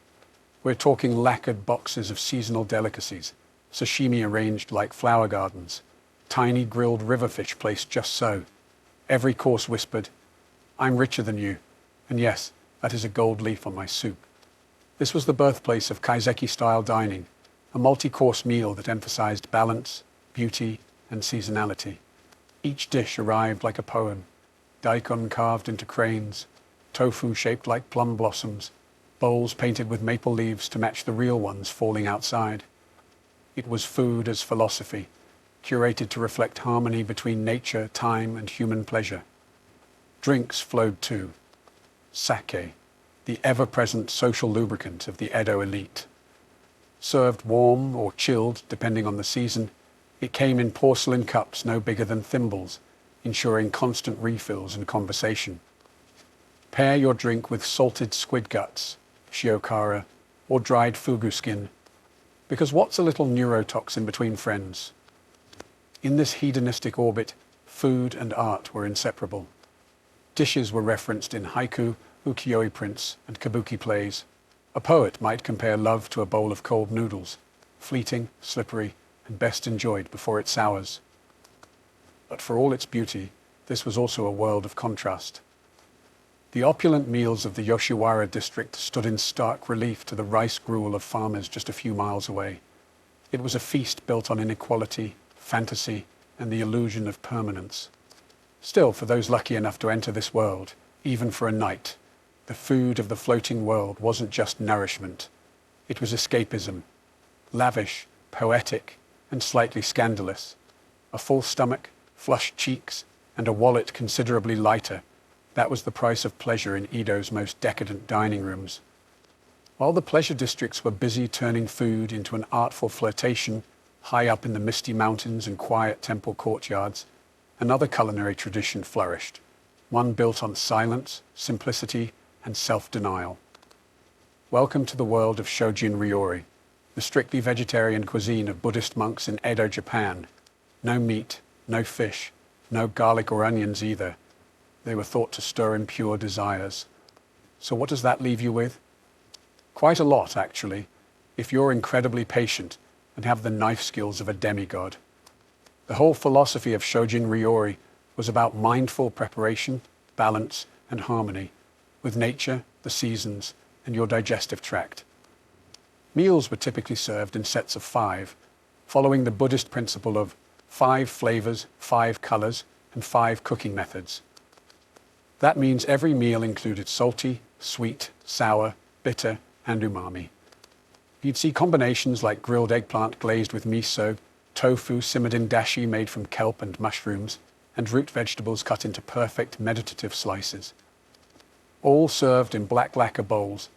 We're talking lacquered boxes of seasonal delicacies, sashimi arranged like flower gardens, tiny grilled riverfish placed just so. Every course whispered, "I'm richer than you, and yes, that is a gold leaf on my soup." This was the birthplace of kaiseki-style dining, a multi-course meal that emphasized balance, beauty, and seasonality. Each dish arrived like a poem, daikon carved into cranes, tofu shaped like plum blossoms, bowls painted with maple leaves to match the real ones falling outside. It was food as philosophy, curated to reflect harmony between nature, time, and human pleasure. Drinks flowed too. Sake, the ever-present social lubricant of the Edo elite. Served warm or chilled, depending on the season, it came in porcelain cups no bigger than thimbles, ensuring constant refills and conversation. Pair your drink with salted squid guts, shiokara, or dried fugu skin, because what's a little neurotoxin between friends? In this hedonistic orbit, food and art were inseparable. Dishes were referenced in haiku, ukiyo-e prints, and kabuki plays. A poet might compare love to a bowl of cold noodles, fleeting, slippery, and best enjoyed before it sours. But for all its beauty, this was also a world of contrast. The opulent meals of the Yoshiwara district stood in stark relief to the rice gruel of farmers just a few miles away. It was a feast built on inequality, fantasy, and the illusion of permanence. Still, for those lucky enough to enter this world, even for a night, the food of the floating world wasn't just nourishment. It was escapism, lavish, poetic, and slightly scandalous. A full stomach, flushed cheeks, and a wallet considerably lighter. That was the price of pleasure in Edo's most decadent dining rooms. While the pleasure districts were busy turning food into an artful flirtation high up in the misty mountains and quiet temple courtyards, another culinary tradition flourished, one built on silence, simplicity, and self-denial. Welcome to the world of Shojin Ryori, the strictly vegetarian cuisine of Buddhist monks in Edo, Japan. No meat, no fish, no garlic or onions either. They were thought to stir impure desires. So what does that leave you with? Quite a lot, actually, if you're incredibly patient and have the knife skills of a demigod. The whole philosophy of Shojin Ryori was about mindful preparation, balance, and harmony with nature, the seasons, and your digestive tract. Meals were typically served in sets of 5, following the Buddhist principle of 5 flavors, 5 colors, and 5 cooking methods. That means every meal included salty, sweet, sour, bitter, and umami. You'd see combinations like grilled eggplant glazed with miso, tofu simmered in dashi made from kelp and mushrooms, and root vegetables cut into perfect meditative slices. All served in black lacquer bowls,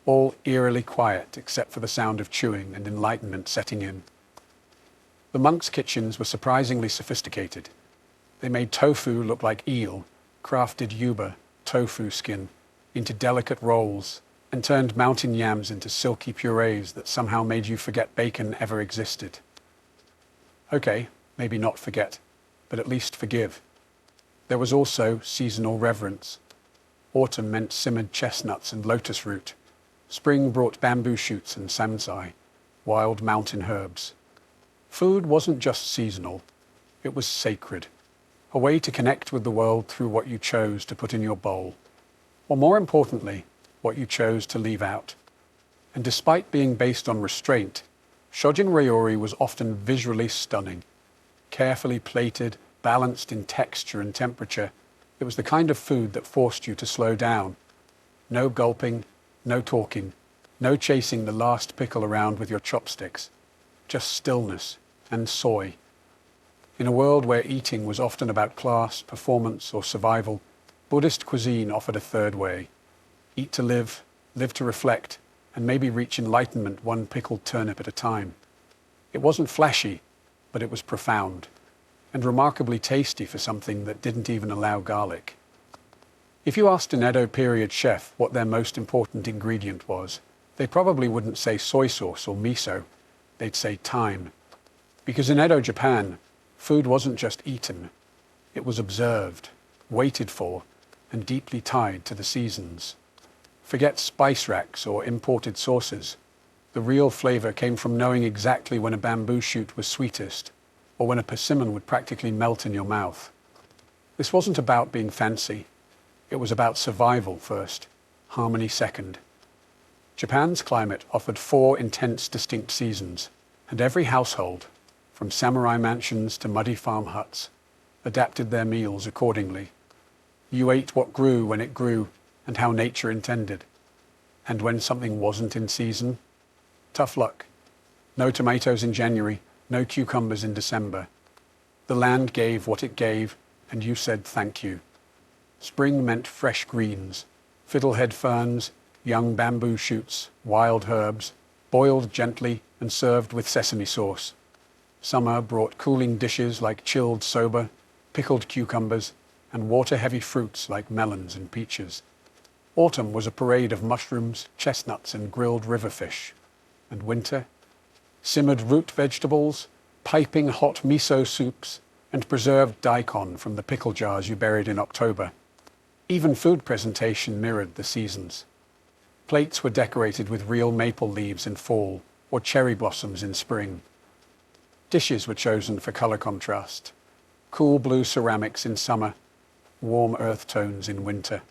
all eerily quiet except for the sound of chewing and enlightenment setting in. The monks' kitchens were surprisingly sophisticated. They made tofu look like eel, crafted yuba, tofu skin, into delicate rolls, and turned mountain yams into silky purees that somehow made you forget bacon ever existed. Okay, maybe not forget, but at least forgive. There was also seasonal reverence. Autumn meant simmered chestnuts and lotus root. Spring brought bamboo shoots and samsai, wild mountain herbs. Food wasn't just seasonal, it was sacred, a way to connect with the world through what you chose to put in your bowl, or more importantly, what you chose to leave out. And despite being based on restraint, Shojin Ryori was often visually stunning. Carefully plated, balanced in texture and temperature, it was the kind of food that forced you to slow down. No gulping, no talking, no chasing the last pickle around with your chopsticks. Just stillness and soy. In a world where eating was often about class, performance, or survival, Buddhist cuisine offered a third way. Eat to live, live to reflect, and maybe reach enlightenment one pickled turnip at a time. It wasn't flashy, but it was profound, and remarkably tasty for something that didn't even allow garlic. If you asked an Edo period chef what their most important ingredient was, they probably wouldn't say soy sauce or miso, they'd say thyme. Because in Edo, Japan, food wasn't just eaten, it was observed, waited for, and deeply tied to the seasons. Forget spice racks or imported sauces. The real flavor came from knowing exactly when a bamboo shoot was sweetest, or when a persimmon would practically melt in your mouth. This wasn't about being fancy. It was about survival first, harmony second. Japan's climate offered 4 intense, distinct seasons, and every household, from samurai mansions to muddy farm huts, adapted their meals accordingly. You ate what grew when it grew and how nature intended. And when something wasn't in season, tough luck. No tomatoes in January, no cucumbers in December. The land gave what it gave, and you said thank you. Spring meant fresh greens, fiddlehead ferns, young bamboo shoots, wild herbs, boiled gently and served with sesame sauce. Summer brought cooling dishes like chilled soba, pickled cucumbers, and water-heavy fruits like melons and peaches. Autumn was a parade of mushrooms, chestnuts, and grilled river fish. And winter? Simmered root vegetables, piping hot miso soups, and preserved daikon from the pickle jars you buried in October. Even food presentation mirrored the seasons. Plates were decorated with real maple leaves in fall, or cherry blossoms in spring. Dishes were chosen for color contrast. Cool blue ceramics in summer, warm earth tones in winter.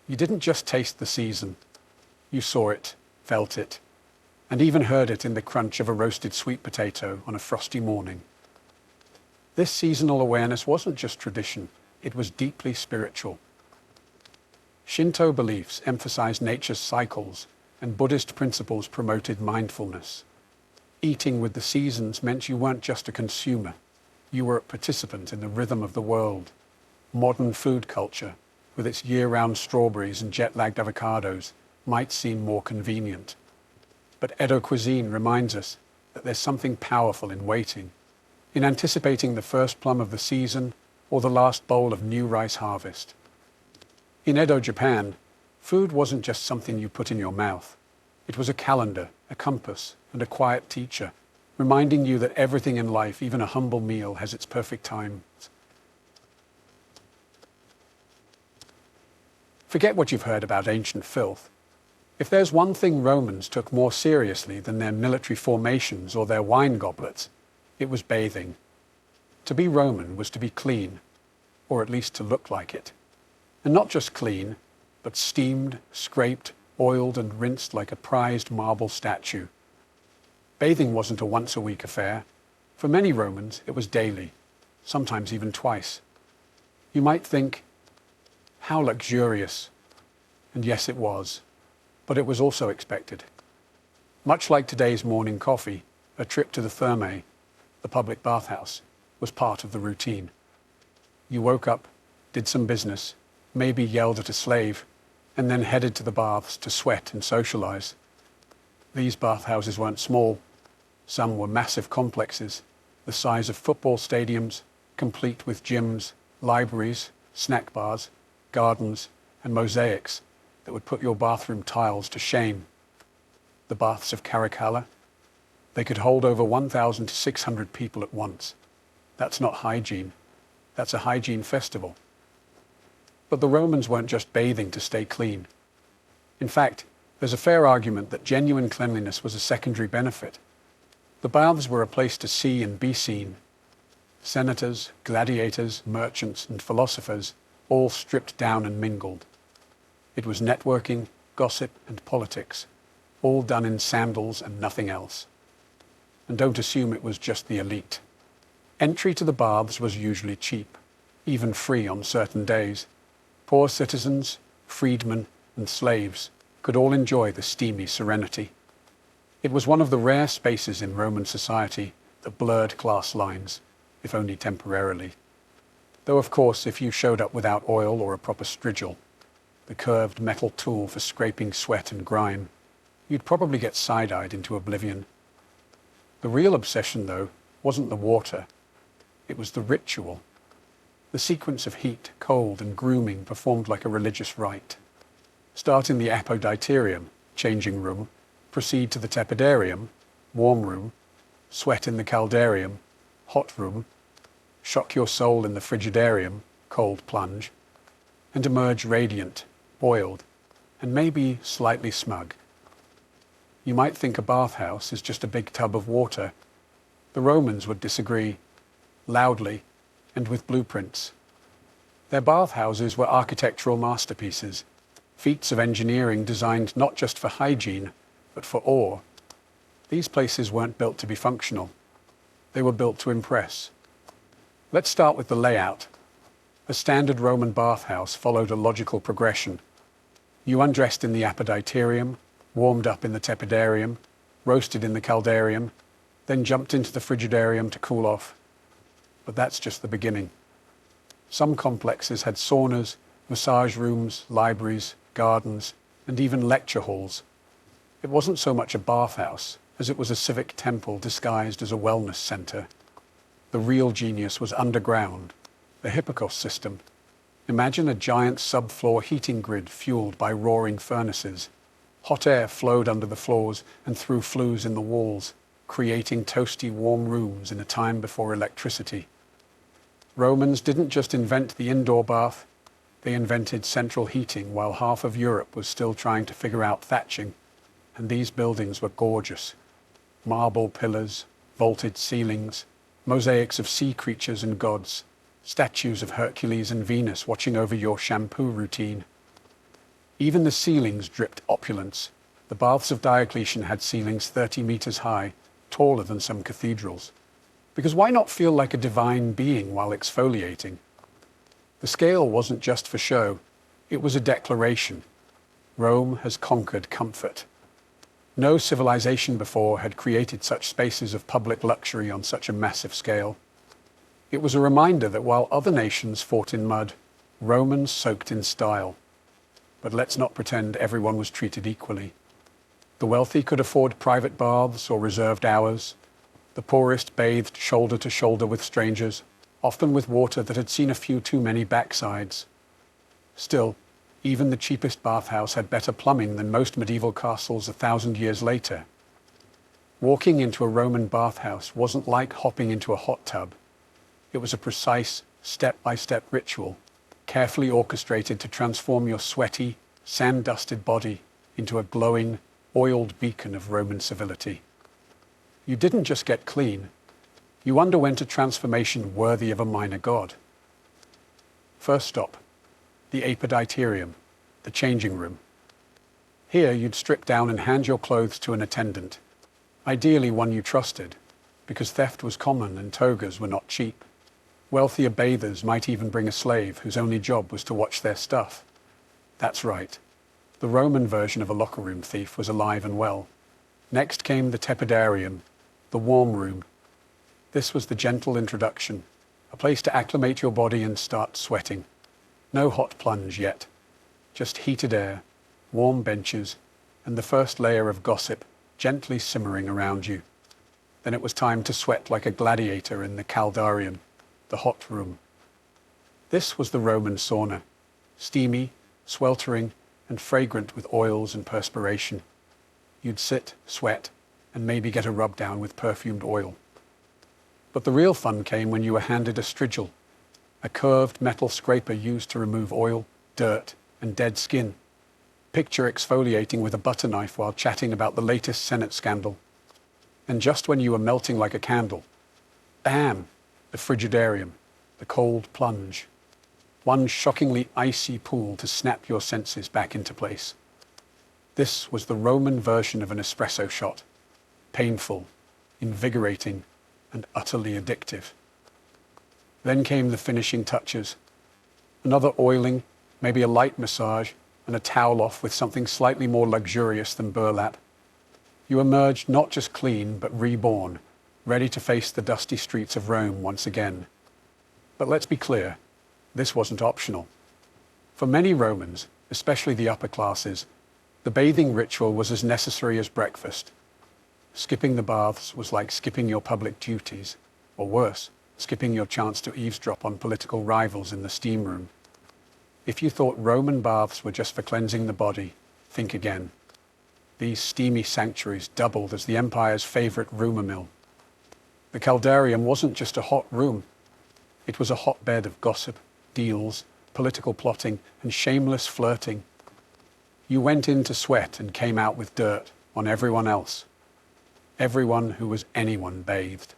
You didn't just taste the season. You saw it, felt it, and even heard it in the crunch of a roasted sweet potato on a frosty morning. This seasonal awareness wasn't just tradition, it was deeply spiritual. Shinto beliefs emphasized nature's cycles, and Buddhist principles promoted mindfulness. Eating with the seasons meant you weren't just a consumer, you were a participant in the rhythm of the world. Modern food culture, with its year-round strawberries and jet-lagged avocados, might seem more convenient. But Edo cuisine reminds us that there's something powerful in waiting, in anticipating the first plum of the season or the last bowl of new rice harvest. In Edo, Japan, food wasn't just something you put in your mouth. It was a calendar, a compass, and a quiet teacher, reminding you that everything in life, even a humble meal, has its perfect time. Forget what you've heard about ancient filth. If there's one thing Romans took more seriously than their military formations or their wine goblets, it was bathing. To be Roman was to be clean, or at least to look like it. And not just clean, but steamed, scraped, oiled, and rinsed like a prized marble statue. Bathing wasn't a once-a-week affair. For many Romans, it was daily, sometimes even twice. You might think, How luxurious! And yes, it was. But it was also expected. Much like today's morning coffee, a trip to the thermae, the public bathhouse, was part of the routine. You woke up, did some business, maybe yelled at a slave, and then headed to the baths to sweat and socialize. These bathhouses weren't small. Some were massive complexes, the size of football stadiums, complete with gyms, libraries, snack bars, gardens, and mosaics that would put your bathroom tiles to shame. The baths of Caracalla, they could hold over 1,600 people at once. That's not hygiene. That's a hygiene festival. But the Romans weren't just bathing to stay clean. In fact, there's a fair argument that genuine cleanliness was a secondary benefit. The baths were a place to see and be seen. Senators, gladiators, merchants, and philosophers all stripped down and mingled. It was networking, gossip, and politics, all done in sandals and nothing else. And don't assume it was just the elite. Entry to the baths was usually cheap, even free on certain days. Poor citizens, freedmen, and slaves could all enjoy the steamy serenity. It was one of the rare spaces in Roman society that blurred class lines, if only temporarily. Though of course, if you showed up without oil or a proper strigil, the curved metal tool for scraping sweat and grime, you'd probably get side-eyed into oblivion. The real obsession, though, wasn't the water. It was the ritual. The sequence of heat, cold, and grooming performed like a religious rite. Start in the apoditerium, changing room, proceed to the tepidarium, warm room, sweat in the caldarium, hot room, shock your soul in the frigidarium, cold plunge, and emerge radiant, boiled, and maybe slightly smug. You might think a bathhouse is just a big tub of water. The Romans would disagree, loudly, and with blueprints. Their bathhouses were architectural masterpieces, feats of engineering designed not just for hygiene, but for awe. These places weren't built to be functional. They were built to impress. Let's start with the layout. A standard Roman bathhouse followed a logical progression. You undressed in the apoditerium, warmed up in the tepidarium, roasted in the caldarium, then jumped into the frigidarium to cool off. But that's just the beginning. Some complexes had saunas, massage rooms, libraries, gardens, and even lecture halls. It wasn't so much a bathhouse as it was a civic temple disguised as a wellness center. The real genius was underground, the Hippocos system. Imagine a giant subfloor heating grid fueled by roaring furnaces. Hot air flowed under the floors and through flues in the walls, creating toasty warm rooms in a time before electricity. Romans didn't just invent the indoor bath, they invented central heating while half of Europe was still trying to figure out thatching. And these buildings were gorgeous. Marble pillars, vaulted ceilings, mosaics of sea creatures and gods, statues of Hercules and Venus watching over your shampoo routine. Even the ceilings dripped opulence. The baths of Diocletian had ceilings 30 meters high, taller than some cathedrals. Because why not feel like a divine being while exfoliating? The scale wasn't just for show, it was a declaration. Rome has conquered comfort. No civilization before had created such spaces of public luxury on such a massive scale. It was a reminder that while other nations fought in mud, Romans soaked in style. But let's not pretend everyone was treated equally. The wealthy could afford private baths or reserved hours. The poorest bathed shoulder to shoulder with strangers, often with water that had seen a few too many backsides. Still, even the cheapest bathhouse had better plumbing than most medieval castles 1,000 years later. Walking into a Roman bathhouse wasn't like hopping into a hot tub. It was a precise, step-by-step ritual, carefully orchestrated to transform your sweaty, sand-dusted body into a glowing, oiled beacon of Roman civility. You didn't just get clean, you underwent a transformation worthy of a minor god. First stop, the apoditerium, the changing room. Here you'd strip down and hand your clothes to an attendant, ideally one you trusted, because theft was common and togas were not cheap. Wealthier bathers might even bring a slave whose only job was to watch their stuff. That's right. The Roman version of a locker room thief was alive and well. Next came the tepidarium, the warm room. This was the gentle introduction, a place to acclimate your body and start sweating. No hot plunge yet, just heated air, warm benches, and the first layer of gossip gently simmering around you. Then it was time to sweat like a gladiator in the caldarium, the hot room. This was the Roman sauna, steamy, sweltering, and fragrant with oils and perspiration. You'd sit, sweat, and maybe get a rub down with perfumed oil. But the real fun came when you were handed a strigil, a curved metal scraper used to remove oil, dirt, and dead skin. Picture exfoliating with a butter knife while chatting about the latest Senate scandal. And just when you were melting like a candle, bam! The frigidarium, the cold plunge. One shockingly icy pool to snap your senses back into place. This was the Roman version of an espresso shot. Painful, invigorating, and utterly addictive. Then came the finishing touches. Another oiling, maybe a light massage, and a towel off with something slightly more luxurious than burlap. You emerged not just clean, but reborn, ready to face the dusty streets of Rome once again. But let's be clear, this wasn't optional. For many Romans, especially the upper classes, the bathing ritual was as necessary as breakfast. Skipping the baths was like skipping your public duties, or worse, skipping your chance to eavesdrop on political rivals in the steam room. If you thought Roman baths were just for cleansing the body, think again. These steamy sanctuaries doubled as the empire's favorite rumor mill. The caldarium wasn't just a hot room. It was a hotbed of gossip, deals, political plotting, and shameless flirting. You went in to sweat and came out with dirt on everyone else. Everyone who was anyone bathed.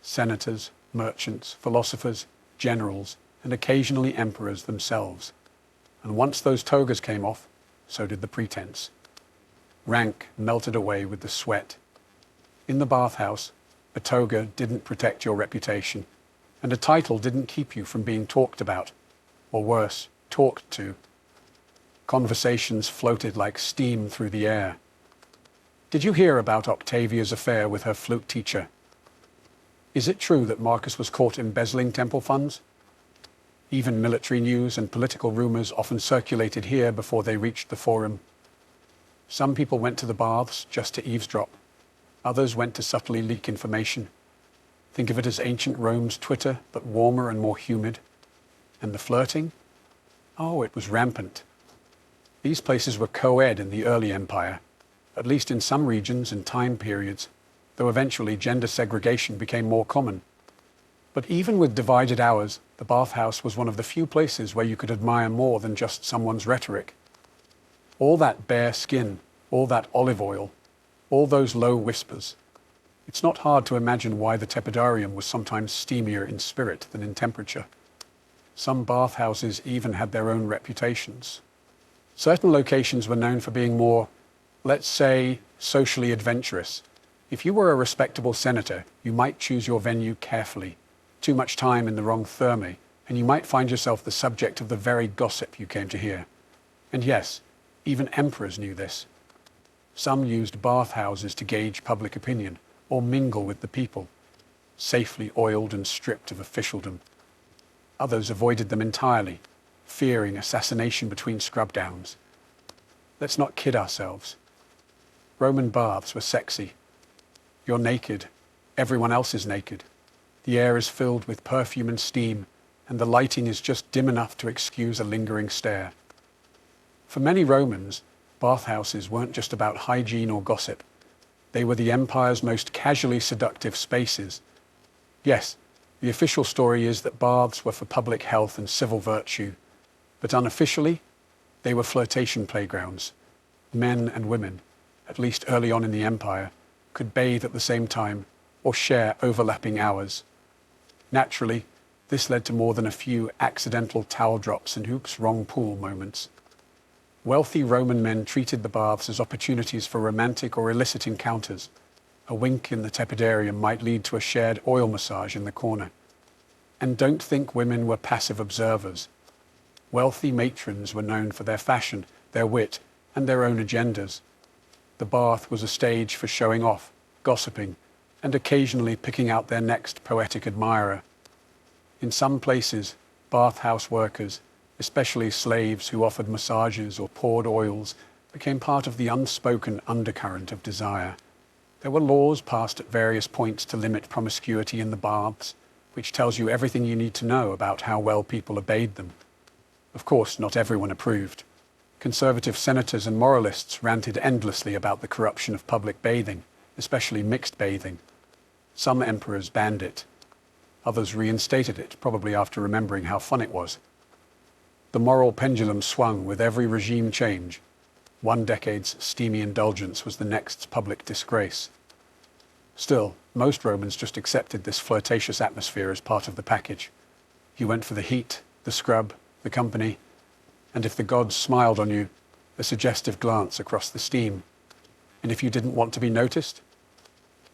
Senators, merchants, philosophers, generals, and occasionally emperors themselves. And once those togas came off, so did the pretense. Rank melted away with the sweat. In the bathhouse, a toga didn't protect your reputation, and a title didn't keep you from being talked about, or worse, talked to. Conversations floated like steam through the air. Did you hear about Octavia's affair with her flute teacher? Is it true that Marcus was caught embezzling temple funds? Even military news and political rumors often circulated here before they reached the forum. Some people went to the baths just to eavesdrop. Others went to subtly leak information. Think of it as ancient Rome's Twitter, but warmer and more humid. And the flirting? Oh, it was rampant. These places were co-ed in the early empire, at least in some regions and time periods, though eventually gender segregation became more common. But even with divided hours, the bathhouse was one of the few places where you could admire more than just someone's rhetoric. All that bare skin, all that olive oil, all those low whispers. It's not hard to imagine why the tepidarium was sometimes steamier in spirit than in temperature. Some bathhouses even had their own reputations. Certain locations were known for being more, let's say, socially adventurous. If you were a respectable senator, you might choose your venue carefully. Too much time in the wrong therme, and you might find yourself the subject of the very gossip you came to hear. And yes, even emperors knew this. Some used bathhouses to gauge public opinion or mingle with the people, safely oiled and stripped of officialdom. Others avoided them entirely, fearing assassination between scrub downs. Let's not kid ourselves. Roman baths were sexy. You're naked. Everyone else is naked. The air is filled with perfume and steam, and the lighting is just dim enough to excuse a lingering stare. For many Romans, bathhouses weren't just about hygiene or gossip. They were the empire's most casually seductive spaces. Yes, the official story is that baths were for public health and civil virtue, but unofficially, they were flirtation playgrounds. Men and women, at least early on in the empire, could bathe at the same time or share overlapping hours. Naturally, this led to more than a few accidental towel drops and oops, wrong pool moments. Wealthy Roman men treated the baths as opportunities for romantic or illicit encounters. A wink in the tepidarium might lead to a shared oil massage in the corner. And don't think women were passive observers. Wealthy matrons were known for their fashion, their wit, and their own agendas. The bath was a stage for showing off, gossiping, and occasionally picking out their next poetic admirer. In some places, bathhouse workers, especially slaves who offered massages or poured oils, became part of the unspoken undercurrent of desire. There were laws passed at various points to limit promiscuity in the baths, which tells you everything you need to know about how well people obeyed them. Of course, not everyone approved. Conservative senators and moralists ranted endlessly about the corruption of public bathing, especially mixed bathing. Some emperors banned it. Others reinstated it, probably after remembering how fun it was. The moral pendulum swung with every regime change. One decade's steamy indulgence was the next's public disgrace. Still, most Romans just accepted this flirtatious atmosphere as part of the package. You went for the heat, the scrub, the company, and if the gods smiled on you, a suggestive glance across the steam. And if you didn't want to be noticed,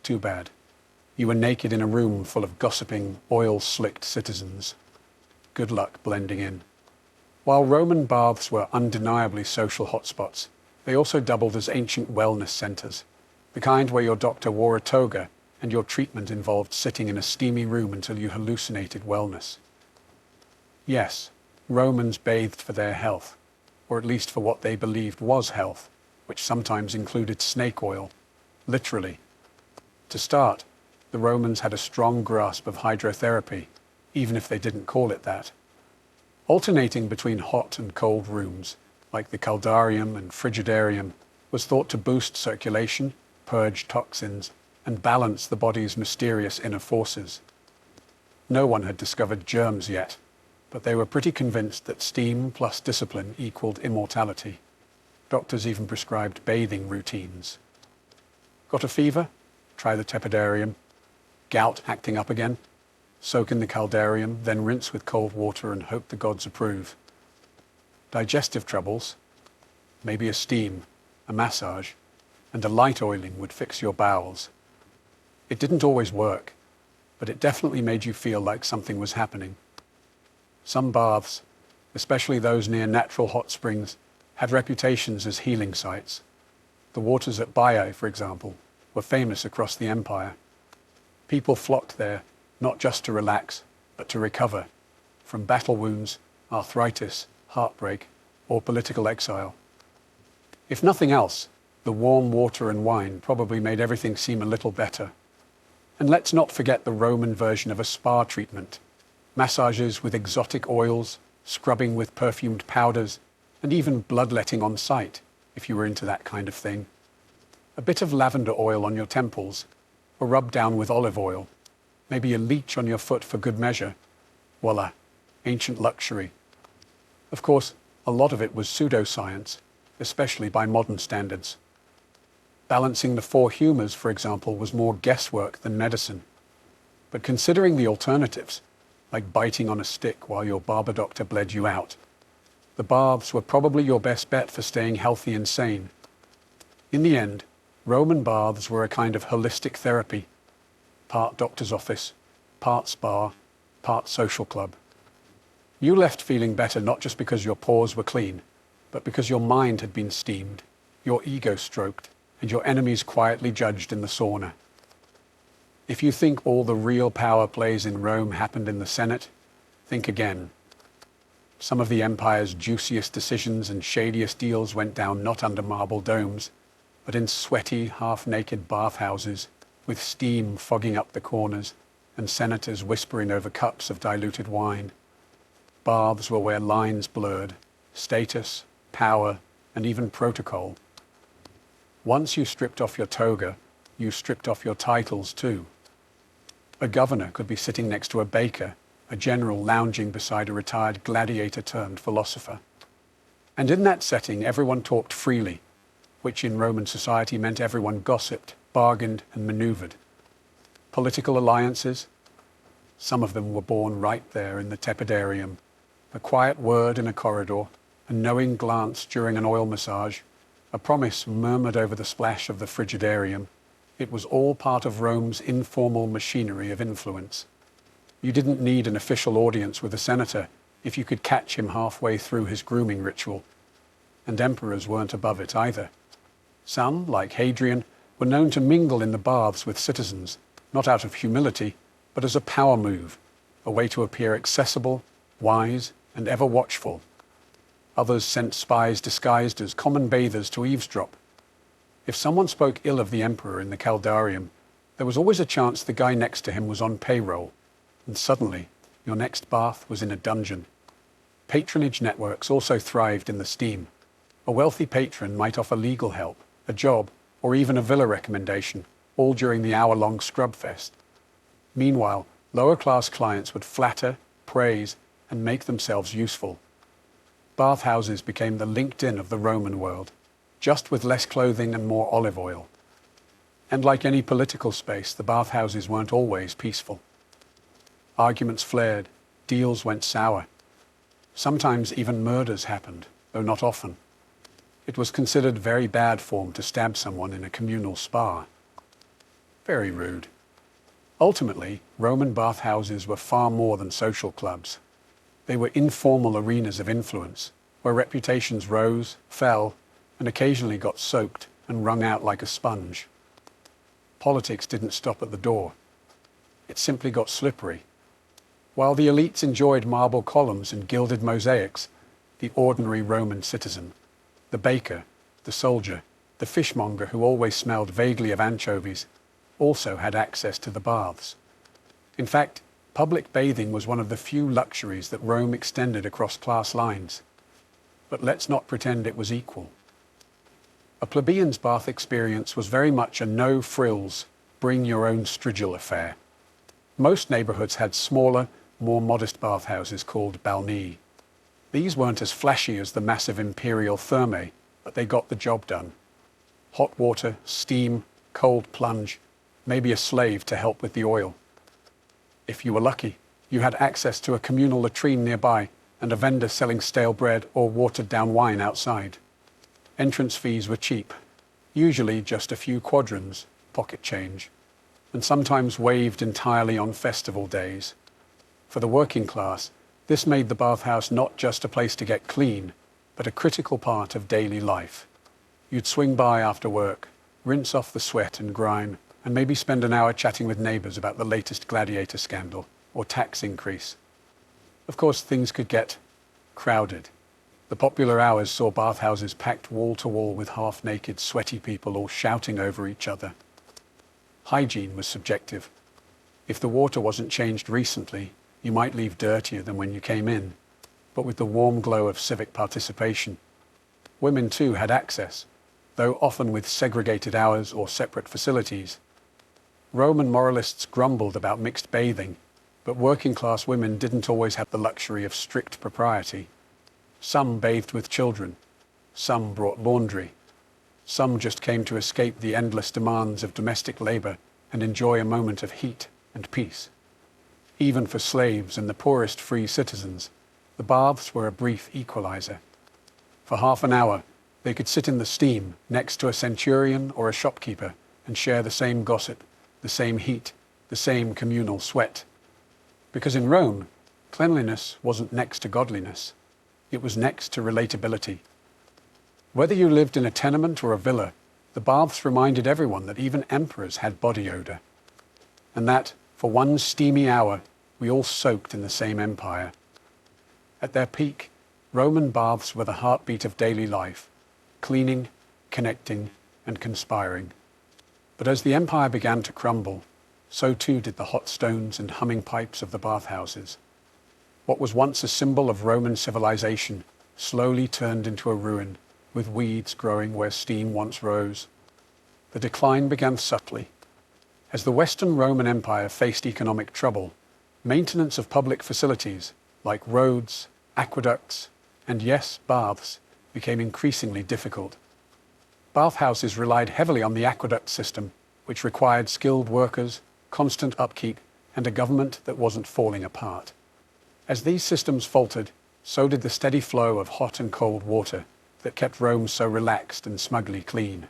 too bad. You were naked in a room full of gossiping, oil-slicked citizens. Good luck blending in. While Roman baths were undeniably social hotspots, they also doubled as ancient wellness centers, the kind where your doctor wore a toga and your treatment involved sitting in a steamy room until you hallucinated wellness. Yes, Romans bathed for their health, or at least for what they believed was health, which sometimes included snake oil, literally. To start, the Romans had a strong grasp of hydrotherapy, even if they didn't call it that. Alternating between hot and cold rooms, like the caldarium and frigidarium, was thought to boost circulation, purge toxins, and balance the body's mysterious inner forces. No one had discovered germs yet, but they were pretty convinced that steam plus discipline equaled immortality. Doctors even prescribed bathing routines. Got a fever? Try the tepidarium. Gout acting up again? Soak in the caldarium, then rinse with cold water and hope the gods approve. Digestive troubles? Maybe a steam, a massage, and a light oiling would fix your bowels. It didn't always work, but it definitely made you feel like something was happening. Some baths, especially those near natural hot springs, had reputations as healing sites. The waters at Baiae, for example, were famous across the empire. People flocked there, not just to relax, but to recover from battle wounds, arthritis, heartbreak, or political exile. If nothing else, the warm water and wine probably made everything seem a little better. And let's not forget the Roman version of a spa treatment. Massages with exotic oils, scrubbing with perfumed powders, and even bloodletting on site, if you were into that kind of thing. A bit of lavender oil on your temples, or rub down with olive oil. Maybe a leech on your foot for good measure. Voila, ancient luxury. Of course, a lot of it was pseudoscience, especially by modern standards. Balancing the four humours, for example, was more guesswork than medicine. But considering the alternatives, like biting on a stick while your barber doctor bled you out, the baths were probably your best bet for staying healthy and sane. In the end, Roman baths were a kind of holistic therapy, part doctor's office, part spa, part social club. You left feeling better not just because your pores were clean, but because your mind had been steamed, your ego stroked, and your enemies quietly judged in the sauna. If you think all the real power plays in Rome happened in the Senate, think again. Some of the empire's juiciest decisions and shadiest deals went down not under marble domes, but in sweaty, half-naked bathhouses, with steam fogging up the corners, and senators whispering over cups of diluted wine. Baths were where lines blurred, status, power, and even protocol. Once you stripped off your toga, you stripped off your titles too. A governor could be sitting next to a baker, a general lounging beside a retired gladiator-turned-philosopher. And in that setting, everyone talked freely, which in Roman society meant everyone gossiped, bargained, and maneuvered. Political alliances? Some of them were born right there in the tepidarium. A quiet word in a corridor, a knowing glance during an oil massage, a promise murmured over the splash of the frigidarium. It was all part of Rome's informal machinery of influence. You didn't need an official audience with a senator if you could catch him halfway through his grooming ritual. And emperors weren't above it either. Some, like Hadrian, were known to mingle in the baths with citizens, not out of humility, but as a power move, a way to appear accessible, wise, and ever watchful. Others sent spies disguised as common bathers to eavesdrop. If someone spoke ill of the emperor in the caldarium, there was always a chance the guy next to him was on payroll, and suddenly your next bath was in a dungeon. Patronage networks also thrived in the steam. A wealthy patron might offer legal help, a job, or even a villa recommendation, all during the hour-long scrub fest. Meanwhile, lower-class clients would flatter, praise, and make themselves useful. Bathhouses became the LinkedIn of the Roman world, just with less clothing and more olive oil. And like any political space, the bathhouses weren't always peaceful. Arguments flared, deals went sour. Sometimes even murders happened, though not often. It was considered very bad form to stab someone in a communal spa. Very rude. Ultimately, Roman bathhouses were far more than social clubs. They were informal arenas of influence, where reputations rose, fell, and occasionally got soaked and wrung out like a sponge. Politics didn't stop at the door. It simply got slippery. While the elites enjoyed marble columns and gilded mosaics, the ordinary Roman citizen, the baker, the soldier, the fishmonger who always smelled vaguely of anchovies, also had access to the baths. In fact, public bathing was one of the few luxuries that Rome extended across class lines. But let's not pretend it was equal. A plebeian's bath experience was very much a no-frills, bring-your-own-strigil affair. Most neighborhoods had smaller, more modest bathhouses called balnei. These weren't as flashy as the massive imperial thermae, but they got the job done. Hot water, steam, cold plunge, maybe a slave to help with the oil. If you were lucky, you had access to a communal latrine nearby and a vendor selling stale bread or watered-down wine outside. Entrance fees were cheap, usually just a few quadrans, pocket change, and sometimes waived entirely on festival days. For the working class, this made the bathhouse not just a place to get clean, but a critical part of daily life. You'd swing by after work, rinse off the sweat and grime, and maybe spend an hour chatting with neighbors about the latest gladiator scandal or tax increase. Of course, things could get crowded. The popular hours saw bathhouses packed wall to wall with half-naked, sweaty people all shouting over each other. Hygiene was subjective. If the water wasn't changed recently, you might leave dirtier than when you came in, but with the warm glow of civic participation. Women too had access, though often with segregated hours or separate facilities. Roman moralists grumbled about mixed bathing, but working-class women didn't always have the luxury of strict propriety. Some bathed with children, some brought laundry, some just came to escape the endless demands of domestic labor and enjoy a moment of heat and peace. Even for slaves and the poorest free citizens, the baths were a brief equalizer. For half an hour, they could sit in the steam next to a centurion or a shopkeeper and share the same gossip, the same heat, the same communal sweat. Because in Rome, cleanliness wasn't next to godliness. It was next to relatability. Whether you lived in a tenement or a villa, the baths reminded everyone that even emperors had body odor, and that, for one steamy hour, we all soaked in the same empire. At their peak, Roman baths were the heartbeat of daily life, cleaning, connecting, and conspiring. But as the empire began to crumble, so too did the hot stones and humming pipes of the bathhouses. What was once a symbol of Roman civilization slowly turned into a ruin, with weeds growing where steam once rose. The decline began subtly. As the Western Roman Empire faced economic trouble, maintenance of public facilities, like roads, aqueducts, and yes, baths, became increasingly difficult. Bathhouses relied heavily on the aqueduct system, which required skilled workers, constant upkeep, and a government that wasn't falling apart. As these systems faltered, so did the steady flow of hot and cold water that kept Rome so relaxed and smugly clean.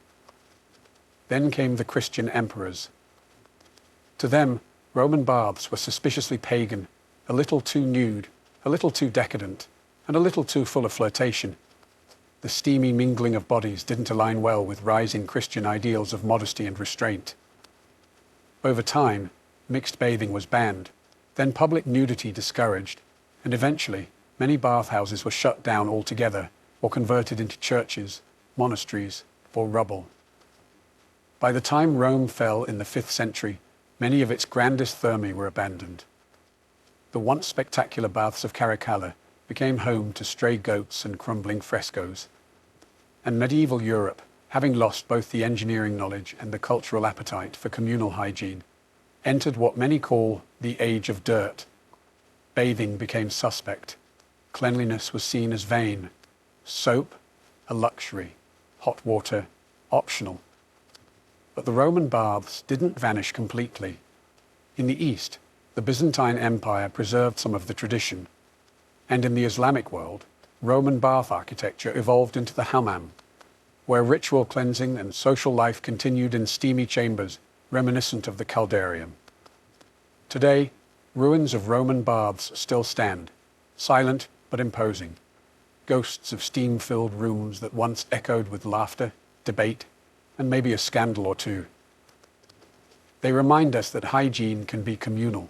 Then came the Christian emperors. To them, Roman baths were suspiciously pagan, a little too nude, a little too decadent, and a little too full of flirtation. The steamy mingling of bodies didn't align well with rising Christian ideals of modesty and restraint. Over time, mixed bathing was banned, then public nudity discouraged, and eventually many bathhouses were shut down altogether or converted into churches, monasteries, or rubble. By the time Rome fell in the 5th century, many of its grandest thermae were abandoned. The once spectacular baths of Caracalla became home to stray goats and crumbling frescoes. And medieval Europe, having lost both the engineering knowledge and the cultural appetite for communal hygiene, entered what many call the Age of Dirt. Bathing became suspect. Cleanliness was seen as vain. Soap, a luxury. Hot water, optional. But the Roman baths didn't vanish completely. In the East, the Byzantine Empire preserved some of the tradition. And in the Islamic world, Roman bath architecture evolved into the hammam, where ritual cleansing and social life continued in steamy chambers reminiscent of the caldarium. Today, ruins of Roman baths still stand, silent but imposing, ghosts of steam-filled rooms that once echoed with laughter, debate, and maybe a scandal or two. They remind us that hygiene can be communal,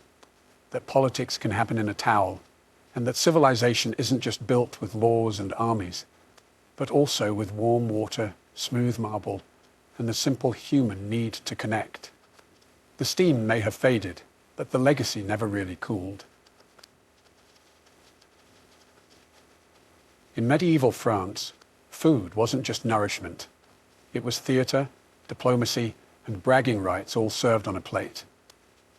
that politics can happen in a towel, and that civilization isn't just built with laws and armies, but also with warm water, smooth marble, and the simple human need to connect. The steam may have faded, but the legacy never really cooled. In medieval France, food wasn't just nourishment. It was theatre, diplomacy, and bragging rights all served on a plate.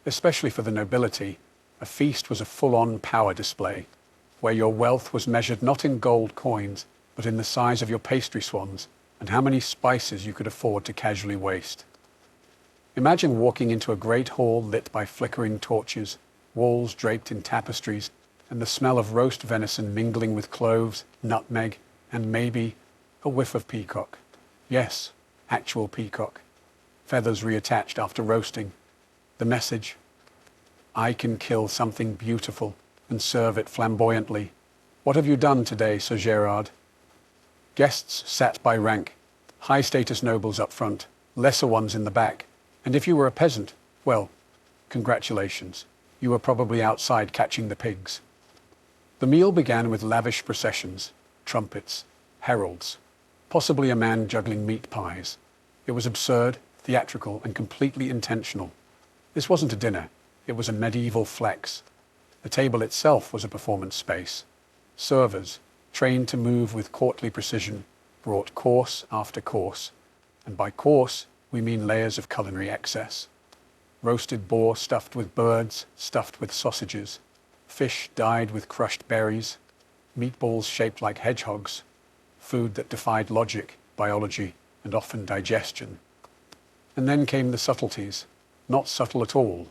Especially for the nobility, a feast was a full-on power display, where your wealth was measured not in gold coins, but in the size of your pastry swans and how many spices you could afford to casually waste. Imagine walking into a great hall lit by flickering torches, walls draped in tapestries, and the smell of roast venison mingling with cloves, nutmeg, and maybe a whiff of peacock. Yes, actual peacock. Feathers reattached after roasting. The message: I can kill something beautiful and serve it flamboyantly. What have you done today, Sir Gerard? Guests sat by rank, high-status nobles up front, lesser ones in the back. And if you were a peasant, well, congratulations. You were probably outside catching the pigs. The meal began with lavish processions, trumpets, heralds, possibly a man juggling meat pies. It was absurd, theatrical, and completely intentional. This wasn't a dinner. It was a medieval flex. The table itself was a performance space. Servers, trained to move with courtly precision, brought course after course. And by course, we mean layers of culinary excess. Roasted boar stuffed with birds, stuffed with sausages. Fish dyed with crushed berries. Meatballs shaped like hedgehogs. Food that defied logic, biology, and often digestion. And then came the subtleties, not subtle at all.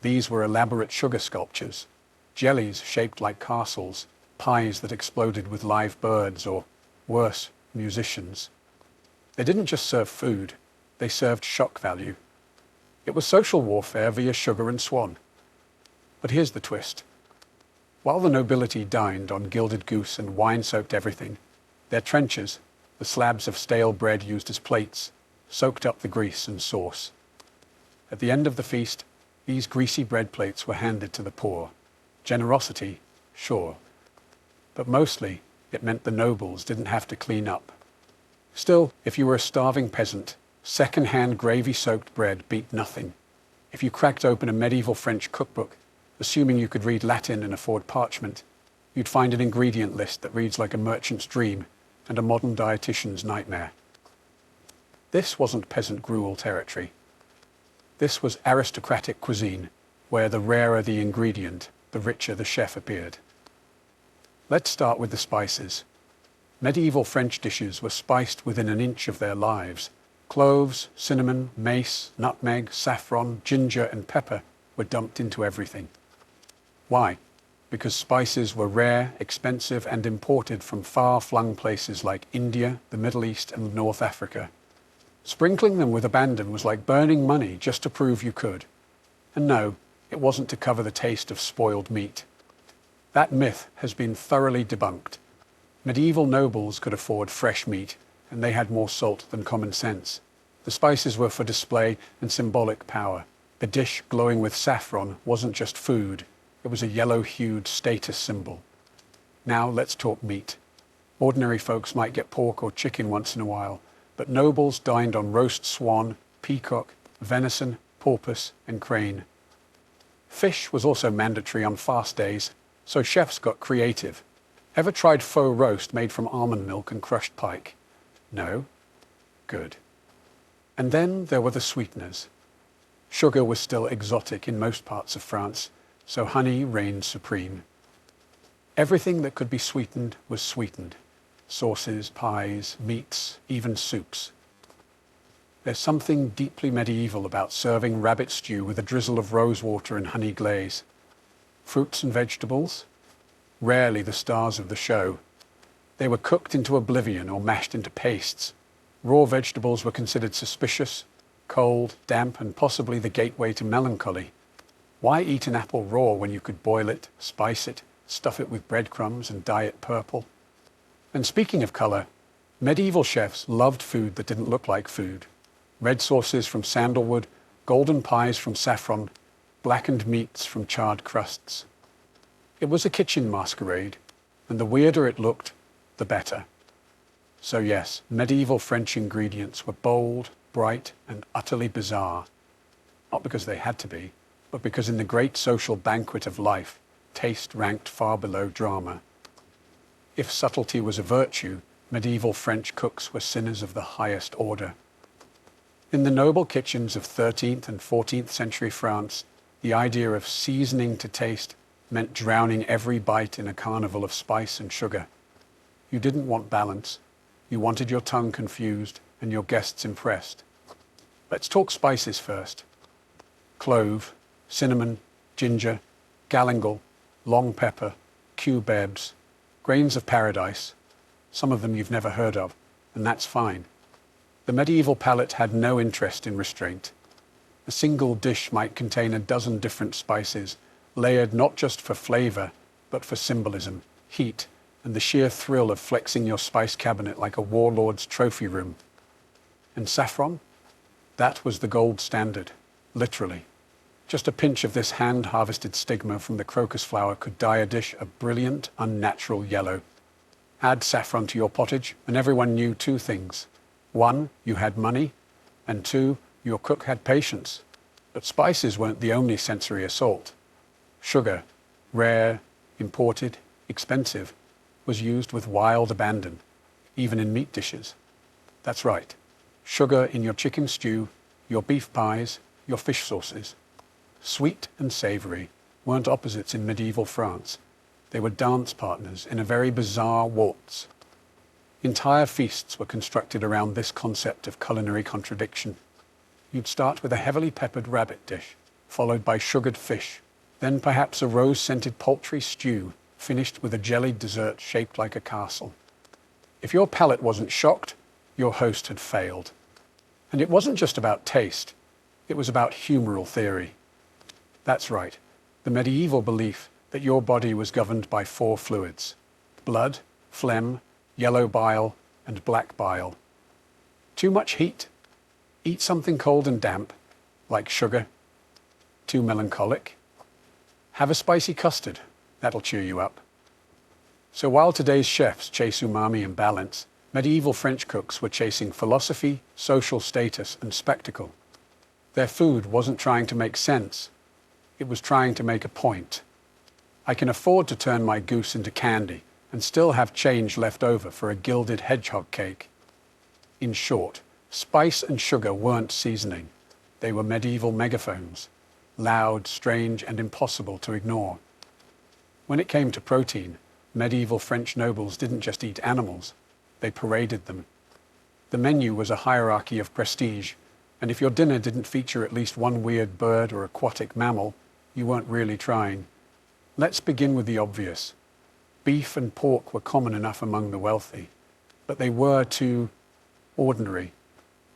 These were elaborate sugar sculptures, jellies shaped like castles, pies that exploded with live birds, or, worse, musicians. They didn't just serve food, they served shock value. It was social warfare via sugar and swan. But here's the twist. While the nobility dined on gilded goose and wine-soaked everything, their trenchers, the slabs of stale bread used as plates, soaked up the grease and sauce. At the end of the feast, these greasy bread plates were handed to the poor. Generosity, sure. But mostly, it meant the nobles didn't have to clean up. Still, if you were a starving peasant, second-hand gravy-soaked bread beat nothing. If you cracked open a medieval French cookbook, assuming you could read Latin and afford parchment, you'd find an ingredient list that reads like a merchant's dream and a modern dietitian's nightmare. This wasn't peasant gruel territory. This was aristocratic cuisine, where the rarer the ingredient, the richer the chef appeared. Let's start with the spices. Medieval French dishes were spiced within an inch of their lives. Cloves, cinnamon, mace, nutmeg, saffron, ginger, and pepper were dumped into everything. Why? Because spices were rare, expensive, and imported from far-flung places like India, the Middle East, and North Africa. Sprinkling them with abandon was like burning money just to prove you could. And no, it wasn't to cover the taste of spoiled meat. That myth has been thoroughly debunked. Medieval nobles could afford fresh meat, and they had more salt than common sense. The spices were for display and symbolic power. The dish glowing with saffron wasn't just food, it was a yellow-hued status symbol. Now let's talk meat. Ordinary folks might get pork or chicken once in a while, but nobles dined on roast swan, peacock, venison, porpoise, and crane. Fish was also mandatory on fast days, so chefs got creative. Ever tried faux roast made from almond milk and crushed pike? No? Good. And then there were the sweeteners. Sugar was still exotic in most parts of France, so honey reigned supreme. Everything that could be sweetened was sweetened. Sauces, pies, meats, even soups. There's something deeply medieval about serving rabbit stew with a drizzle of rosewater and honey glaze. Fruits and vegetables? Rarely the stars of the show. They were cooked into oblivion or mashed into pastes. Raw vegetables were considered suspicious, cold, damp, and possibly the gateway to melancholy. Why eat an apple raw when you could boil it, spice it, stuff it with breadcrumbs and dye it purple? And speaking of colour, medieval chefs loved food that didn't look like food. Red sauces from sandalwood, golden pies from saffron, blackened meats from charred crusts. It was a kitchen masquerade, and the weirder it looked, the better. So yes, medieval French ingredients were bold, bright, and utterly bizarre. Not because they had to be, but because in the great social banquet of life, taste ranked far below drama. If subtlety was a virtue, medieval French cooks were sinners of the highest order. In the noble kitchens of 13th and 14th century France, the idea of seasoning to taste meant drowning every bite in a carnival of spice and sugar. You didn't want balance. You wanted your tongue confused and your guests impressed. Let's talk spices first. Clove, cinnamon, ginger, galangal, long pepper, cubebs, grains of paradise, some of them you've never heard of, and that's fine. The medieval palate had no interest in restraint. A single dish might contain a dozen different spices, layered not just for flavor, but for symbolism, heat, and the sheer thrill of flexing your spice cabinet like a warlord's trophy room. And saffron? That was the gold standard, literally. Just a pinch of this hand-harvested stigma from the crocus flower could dye a dish a brilliant, unnatural yellow. Add saffron to your pottage, and everyone knew two things. One, you had money, and two, your cook had patience. But spices weren't the only sensory assault. Sugar, rare, imported, expensive, was used with wild abandon, even in meat dishes. That's right, sugar in your chicken stew, your beef pies, your fish sauces. Sweet and savoury weren't opposites in medieval France. They were dance partners in a very bizarre waltz. Entire feasts were constructed around this concept of culinary contradiction. You'd start with a heavily peppered rabbit dish, followed by sugared fish, then perhaps a rose-scented poultry stew, finished with a jellied dessert shaped like a castle. If your palate wasn't shocked, your host had failed. And it wasn't just about taste, it was about humoral theory. That's right, the medieval belief that your body was governed by four fluids: blood, phlegm, yellow bile, and black bile. Too much heat? Eat something cold and damp, like sugar. Too melancholic? Have a spicy custard, that'll cheer you up. So while today's chefs chase umami and balance, medieval French cooks were chasing philosophy, social status, and spectacle. Their food wasn't trying to make sense. It was trying to make a point. I can afford to turn my goose into candy and still have change left over for a gilded hedgehog cake. In short, spice and sugar weren't seasoning. They were medieval megaphones, loud, strange, and impossible to ignore. When it came to protein, medieval French nobles didn't just eat animals, they paraded them. The menu was a hierarchy of prestige, and if your dinner didn't feature at least one weird bird or aquatic mammal, you weren't really trying. Let's begin with the obvious. Beef and pork were common enough among the wealthy, but they were too ordinary.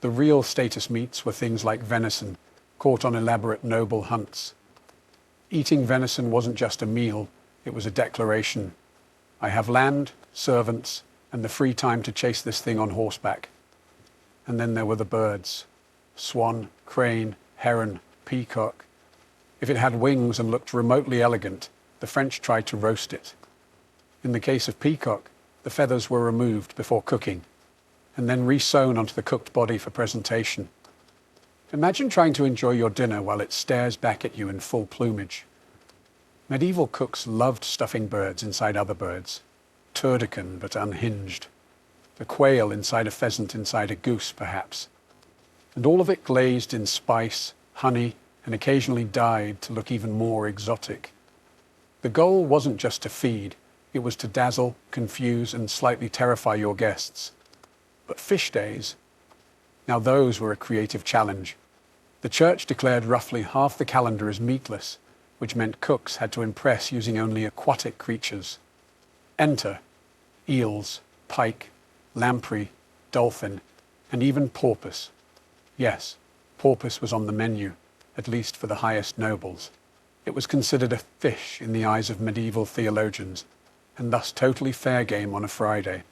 The real status meats were things like venison, caught on elaborate noble hunts. Eating venison wasn't just a meal, it was a declaration. I have land, servants, and the free time to chase this thing on horseback. And then there were the birds. Swan, crane, heron, peacock. If it had wings and looked remotely elegant, the French tried to roast it. In the case of peacock, the feathers were removed before cooking, and then re-sewn onto the cooked body for presentation. Imagine trying to enjoy your dinner while it stares back at you in full plumage. Medieval cooks loved stuffing birds inside other birds, turducken but unhinged. The quail inside a pheasant inside a goose, perhaps. And all of it glazed in spice, honey, and occasionally dyed to look even more exotic. The goal wasn't just to feed, it was to dazzle, confuse, and slightly terrify your guests. But fish days, now those were a creative challenge. The church declared roughly half the calendar as meatless, which meant cooks had to impress using only aquatic creatures. Enter eels, pike, lamprey, dolphin, and even porpoise. Yes, porpoise was on the menu, at least for the highest nobles. It was considered a fish in the eyes of medieval theologians, and thus totally fair game on a Friday.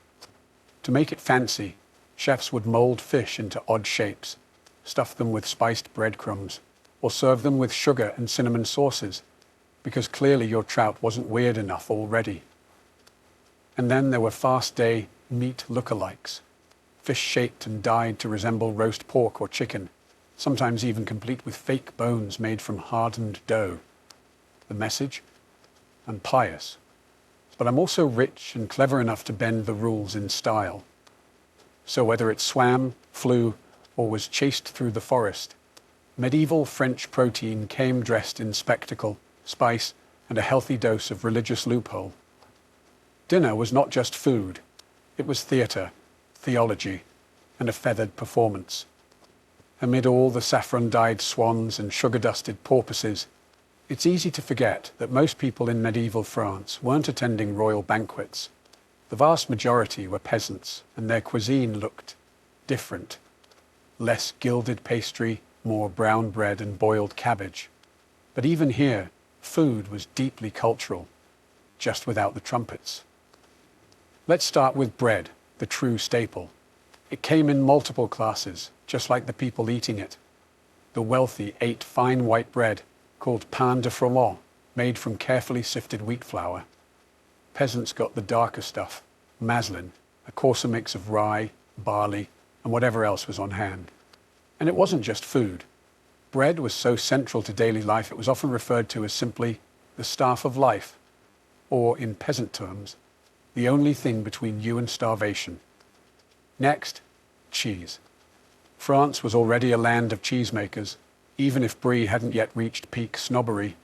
To make it fancy, chefs would mold fish into odd shapes, stuff them with spiced breadcrumbs, or serve them with sugar and cinnamon sauces, because clearly your trout wasn't weird enough already. And then there were fast day meat lookalikes, fish shaped and dyed to resemble roast pork or chicken, sometimes even complete with fake bones made from hardened dough. The message? Unpious. But I'm also rich and clever enough to bend the rules in style. So whether it swam, flew, or was chased through the forest, medieval French protein came dressed in spectacle, spice, and a healthy dose of religious loophole. Dinner was not just food. It was theatre, theology, and a feathered performance. Amid all the saffron-dyed swans and sugar-dusted porpoises, it's easy to forget that most people in medieval France weren't attending royal banquets. The vast majority were peasants, and their cuisine looked different. Less gilded pastry, more brown bread and boiled cabbage. But even here, food was deeply cultural, just without the trumpets. Let's start with bread, the true staple. It came in multiple classes, just like the people eating it. The wealthy ate fine white bread, called pain de froment, made from carefully sifted wheat flour. Peasants got the darker stuff, maslin, a coarser mix of rye, barley, and whatever else was on hand. And it wasn't just food. Bread was so central to daily life it was often referred to as simply the staff of life, or in peasant terms, the only thing between you and starvation. Next, cheese. France was already a land of cheesemakers, even if brie hadn't yet reached peak snobbery.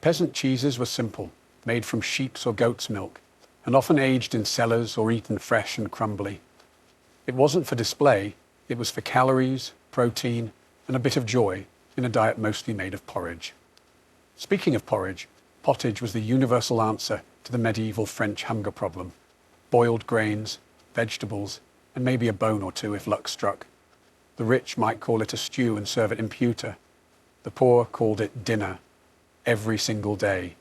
Peasant cheeses were simple, made from sheep's or goat's milk, and often aged in cellars or eaten fresh and crumbly. It wasn't for display, it was for calories, protein, and a bit of joy in a diet mostly made of porridge. Speaking of porridge, pottage was the universal answer to the medieval French hunger problem. Boiled grains, vegetables, and maybe a bone or two if luck struck. The rich might call it a stew and serve it in pewter. The poor called it dinner, every single day.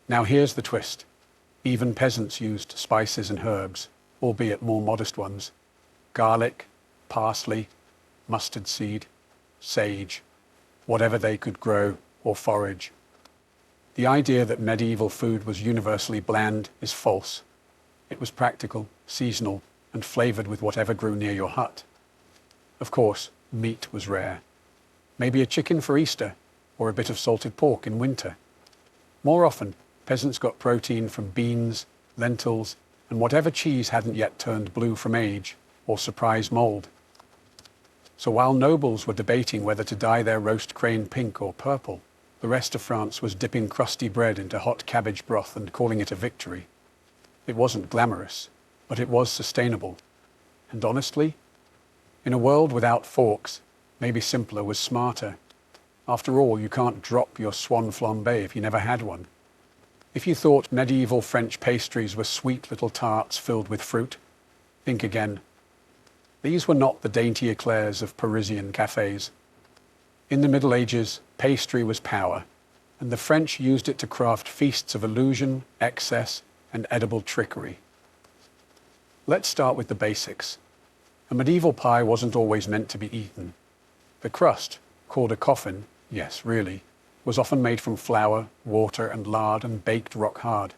Now here's the twist. Even peasants used spices and herbs, albeit more modest ones. Garlic, parsley, mustard seed, sage, whatever they could grow or forage. The idea that medieval food was universally bland is false. It was practical, seasonal, and flavored with whatever grew near your hut. Of course, meat was rare. Maybe a chicken for Easter, or a bit of salted pork in winter. More often, peasants got protein from beans, lentils, and whatever cheese hadn't yet turned blue from age or surprise mold. So while nobles were debating whether to dye their roast crane pink or purple, the rest of France was dipping crusty bread into hot cabbage broth and calling it a victory. It wasn't glamorous, but it was sustainable. And honestly, in a world without forks, maybe simpler was smarter. After all, you can't drop your swan flambé if you never had one. If you thought medieval French pastries were sweet little tarts filled with fruit, think again. These were not the dainty eclairs of Parisian cafes. In the Middle Ages, pastry was power, and the French used it to craft feasts of illusion, excess, and edible trickery. Let's start with the basics. A medieval pie wasn't always meant to be eaten. The crust, called a coffin, yes, really, was often made from flour, water, and lard and baked rock hard,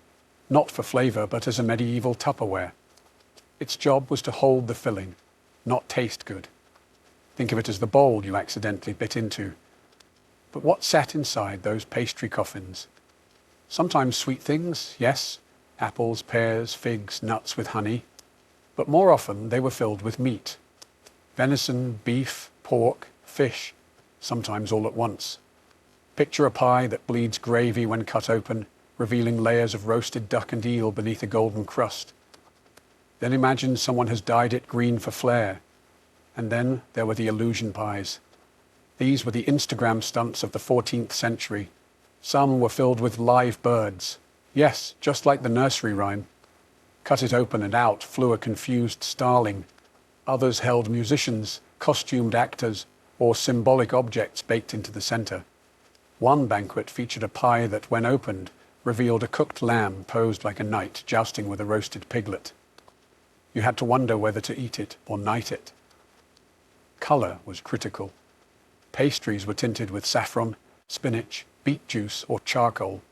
not for flavour but as a medieval Tupperware. Its job was to hold the filling, not taste good. Think of it as the bowl you accidentally bit into. But what sat inside those pastry coffins? Sometimes sweet things, yes, apples, pears, figs, nuts with honey. But more often they were filled with meat. Venison, beef, pork, fish, sometimes all at once. Picture a pie that bleeds gravy when cut open, revealing layers of roasted duck and eel beneath a golden crust. Then imagine someone has dyed it green for flair. And then there were the illusion pies. These were the Instagram stunts of the 14th century. Some were filled with live birds. Yes, just like the nursery rhyme. Cut it open and out flew a confused starling. Others held musicians, costumed actors, or symbolic objects baked into the centre. One banquet featured a pie that, when opened, revealed a cooked lamb posed like a knight jousting with a roasted piglet. You had to wonder whether to eat it or knight it. Colour was critical. Pastries were tinted with saffron, spinach, beet juice, or charcoal,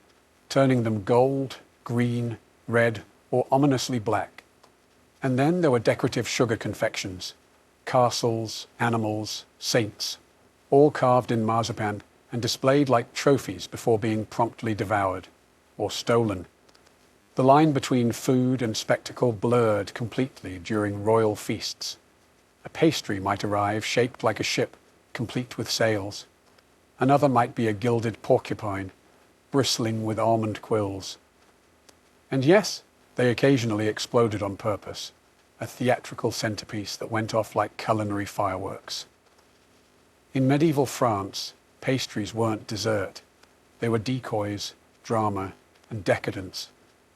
turning them gold, green, red, or ominously black. And then there were decorative sugar confections, castles, animals, saints, all carved in marzipan and displayed like trophies before being promptly devoured, or stolen. The line between food and spectacle blurred completely during royal feasts. A pastry might arrive shaped like a ship, complete with sails. Another might be a gilded porcupine, bristling with almond quills. And yes, they occasionally exploded on purpose, a theatrical centerpiece that went off like culinary fireworks. In medieval France, pastries weren't dessert. They were decoys, drama, and decadence,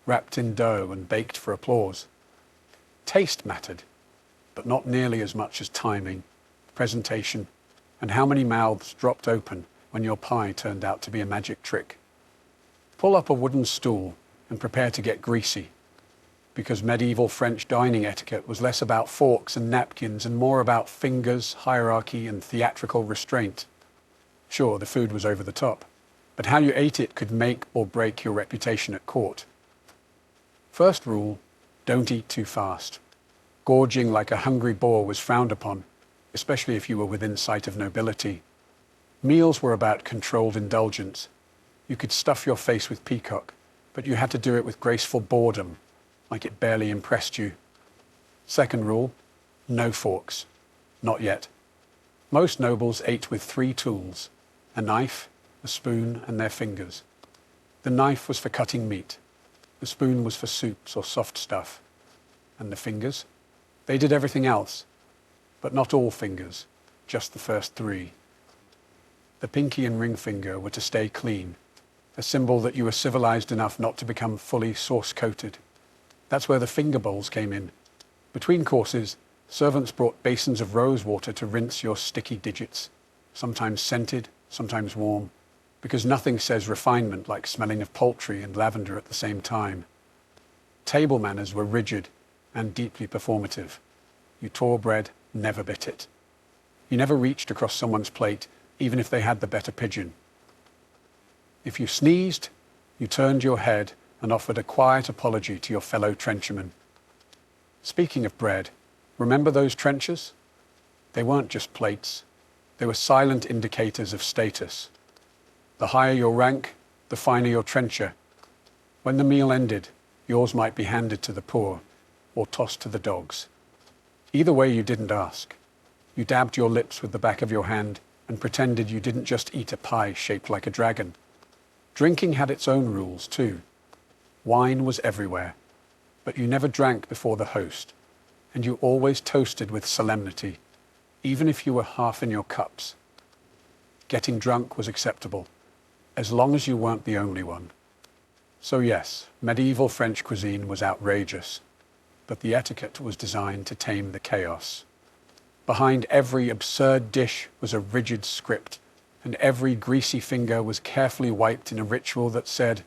wrapped in dough and baked for applause. Taste mattered, but not nearly as much as timing, presentation, and how many mouths dropped open when your pie turned out to be a magic trick. Pull up a wooden stool and prepare to get greasy, because medieval French dining etiquette was less about forks and napkins and more about fingers, hierarchy, and theatrical restraint. Sure, the food was over the top, but how you ate it could make or break your reputation at court. First rule, don't eat too fast. Gorging like a hungry boar was frowned upon, especially if you were within sight of nobility. Meals were about controlled indulgence. You could stuff your face with peacock, but you had to do it with graceful boredom, like it barely impressed you. Second rule, no forks. Not yet. Most nobles ate with 3 tools, a knife, a spoon, and their fingers. The knife was for cutting meat. The spoon was for soups or soft stuff. And the fingers? They did everything else, but not all fingers, just the first 3. The pinky and ring finger were to stay clean, a symbol that you were civilized enough not to become fully sauce-coated. That's where the finger bowls came in. Between courses, servants brought basins of rose water to rinse your sticky digits, sometimes scented, sometimes warm, because nothing says refinement like smelling of poultry and lavender at the same time. Table manners were rigid and deeply performative. You tore bread, never bit it. You never reached across someone's plate, even if they had the better pigeon. If you sneezed, you turned your head and offered a quiet apology to your fellow trencherman. Speaking of bread, remember those trenchers? They weren't just plates. They were silent indicators of status. The higher your rank, the finer your trencher. When the meal ended, yours might be handed to the poor or tossed to the dogs. Either way, you didn't ask. You dabbed your lips with the back of your hand and pretended you didn't just eat a pie shaped like a dragon. Drinking had its own rules too. Wine was everywhere, but you never drank before the host, and you always toasted with solemnity, even if you were half in your cups. Getting drunk was acceptable, as long as you weren't the only one. So yes, medieval French cuisine was outrageous, but the etiquette was designed to tame the chaos. Behind every absurd dish was a rigid script, and every greasy finger was carefully wiped in a ritual that said,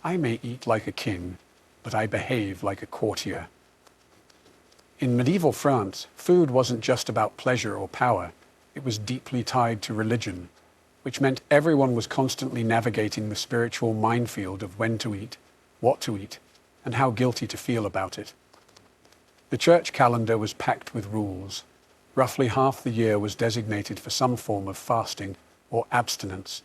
"I may eat like a king, but I behave like a courtier." In medieval France, food wasn't just about pleasure or power. It was deeply tied to religion, which meant everyone was constantly navigating the spiritual minefield of when to eat, what to eat, and how guilty to feel about it. The church calendar was packed with rules. Roughly half the year was designated for some form of fasting or abstinence.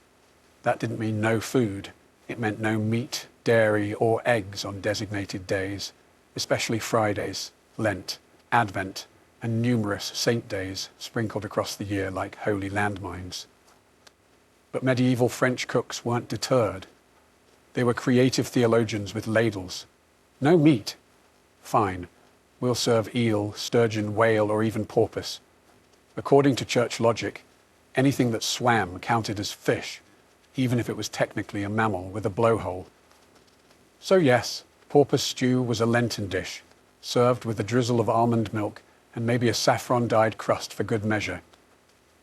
That didn't mean no food. It meant no meat, dairy, or eggs on designated days, especially Fridays, Lent, Advent, and numerous saint days sprinkled across the year like holy landmines. But medieval French cooks weren't deterred. They were creative theologians with ladles. No meat? Fine. We'll serve eel, sturgeon, whale, or even porpoise. According to church logic, anything that swam counted as fish, even if it was technically a mammal with a blowhole. So yes, porpoise stew was a Lenten dish, served with a drizzle of almond milk and maybe a saffron-dyed crust for good measure.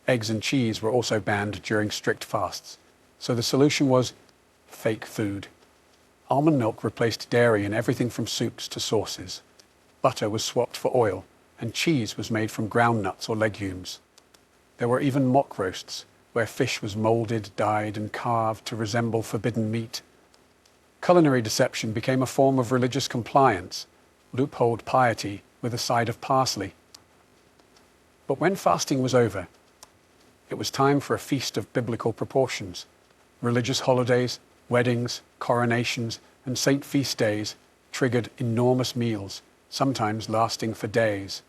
Eggs and cheese were also banned during strict fasts, so the solution was fake food. Almond milk replaced dairy in everything from soups to sauces. Butter was swapped for oil, and cheese was made from ground nuts or legumes. There were even mock roasts, where fish was moulded, dyed, and carved to resemble forbidden meat. Culinary deception became a form of religious compliance, loopholed piety with a side of parsley. But when fasting was over, it was time for a feast of biblical proportions. Religious holidays, weddings, coronations, and saint feast days triggered enormous meals, sometimes lasting for days.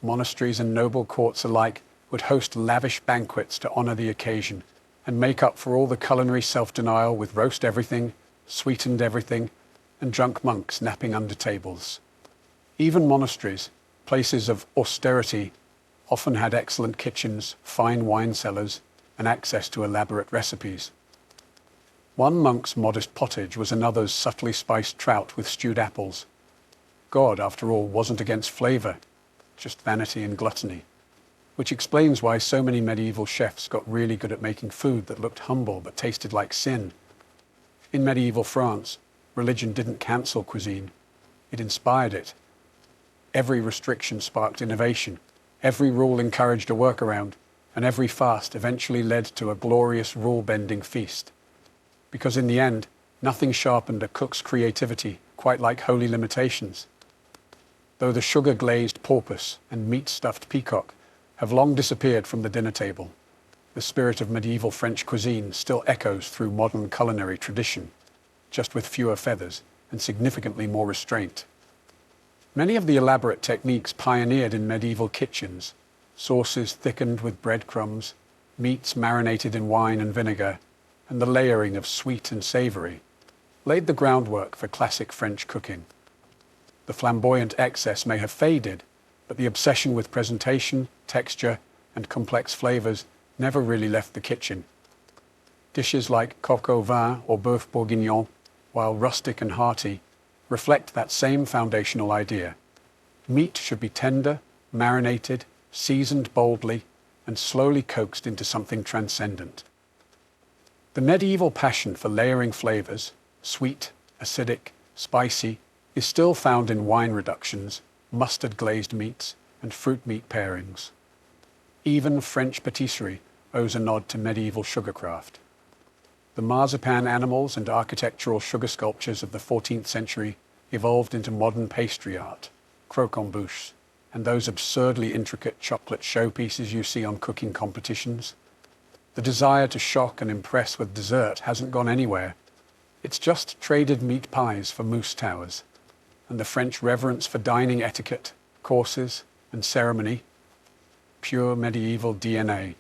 Monasteries and noble courts alike would host lavish banquets to honor the occasion and make up for all the culinary self-denial with roast everything, sweetened everything, and drunk monks napping under tables. Even monasteries, places of austerity, often had excellent kitchens, fine wine cellars, and access to elaborate recipes. One monk's modest pottage was another's subtly spiced trout with stewed apples. God, after all, wasn't against flavor, just vanity and gluttony, which explains why so many medieval chefs got really good at making food that looked humble but tasted like sin. In medieval France, religion didn't cancel cuisine, it inspired it. Every restriction sparked innovation, every rule encouraged a workaround, and every fast eventually led to a glorious rule-bending feast. Because in the end, nothing sharpened a cook's creativity quite like holy limitations. Though the sugar-glazed porpoise and meat-stuffed peacock have long disappeared from the dinner table, the spirit of medieval French cuisine still echoes through modern culinary tradition, just with fewer feathers and significantly more restraint. Many of the elaborate techniques pioneered in medieval kitchens, sauces thickened with breadcrumbs, meats marinated in wine and vinegar, and the layering of sweet and savory, laid the groundwork for classic French cooking. The flamboyant excess may have faded, but the obsession with presentation, texture, and complex flavors never really left the kitchen. Dishes like coq au vin or bœuf bourguignon, while rustic and hearty, reflect that same foundational idea. Meat should be tender, marinated, seasoned boldly, and slowly coaxed into something transcendent. The medieval passion for layering flavors, sweet, acidic, spicy, is still found in wine reductions, mustard-glazed meats, and fruit meat pairings. Even French patisserie owes a nod to medieval sugarcraft. The marzipan animals and architectural sugar sculptures of the 14th century evolved into modern pastry art, croquembouches, and those absurdly intricate chocolate showpieces you see on cooking competitions. The desire to shock and impress with dessert hasn't gone anywhere. It's just traded meat pies for mousse towers, and the French reverence for dining etiquette, courses, and ceremony, pure medieval DNA.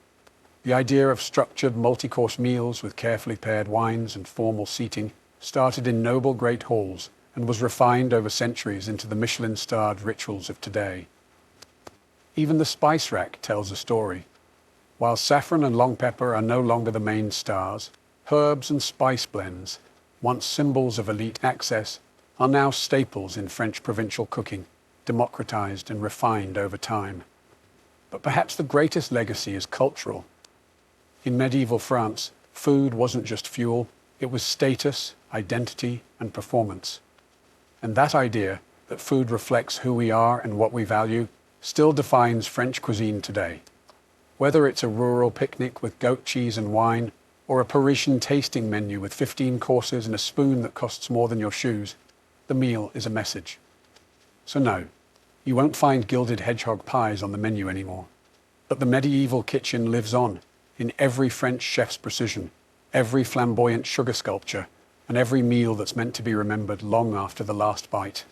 The idea of structured multi-course meals with carefully paired wines and formal seating started in noble great halls and was refined over centuries into the Michelin-starred rituals of today. Even the spice rack tells a story. While saffron and long pepper are no longer the main stars, herbs and spice blends, once symbols of elite access, are now staples in French provincial cooking, democratized and refined over time. But perhaps the greatest legacy is cultural. In medieval France, food wasn't just fuel, it was status, identity, and performance. And that idea, that food reflects who we are and what we value, still defines French cuisine today. Whether it's a rural picnic with goat cheese and wine, or a Parisian tasting menu with 15 courses and a spoon that costs more than your shoes, the meal is a message. So no, you won't find gilded hedgehog pies on the menu anymore. But the medieval kitchen lives on, in every French chef's precision, every flamboyant sugar sculpture, and every meal that's meant to be remembered long after the last bite.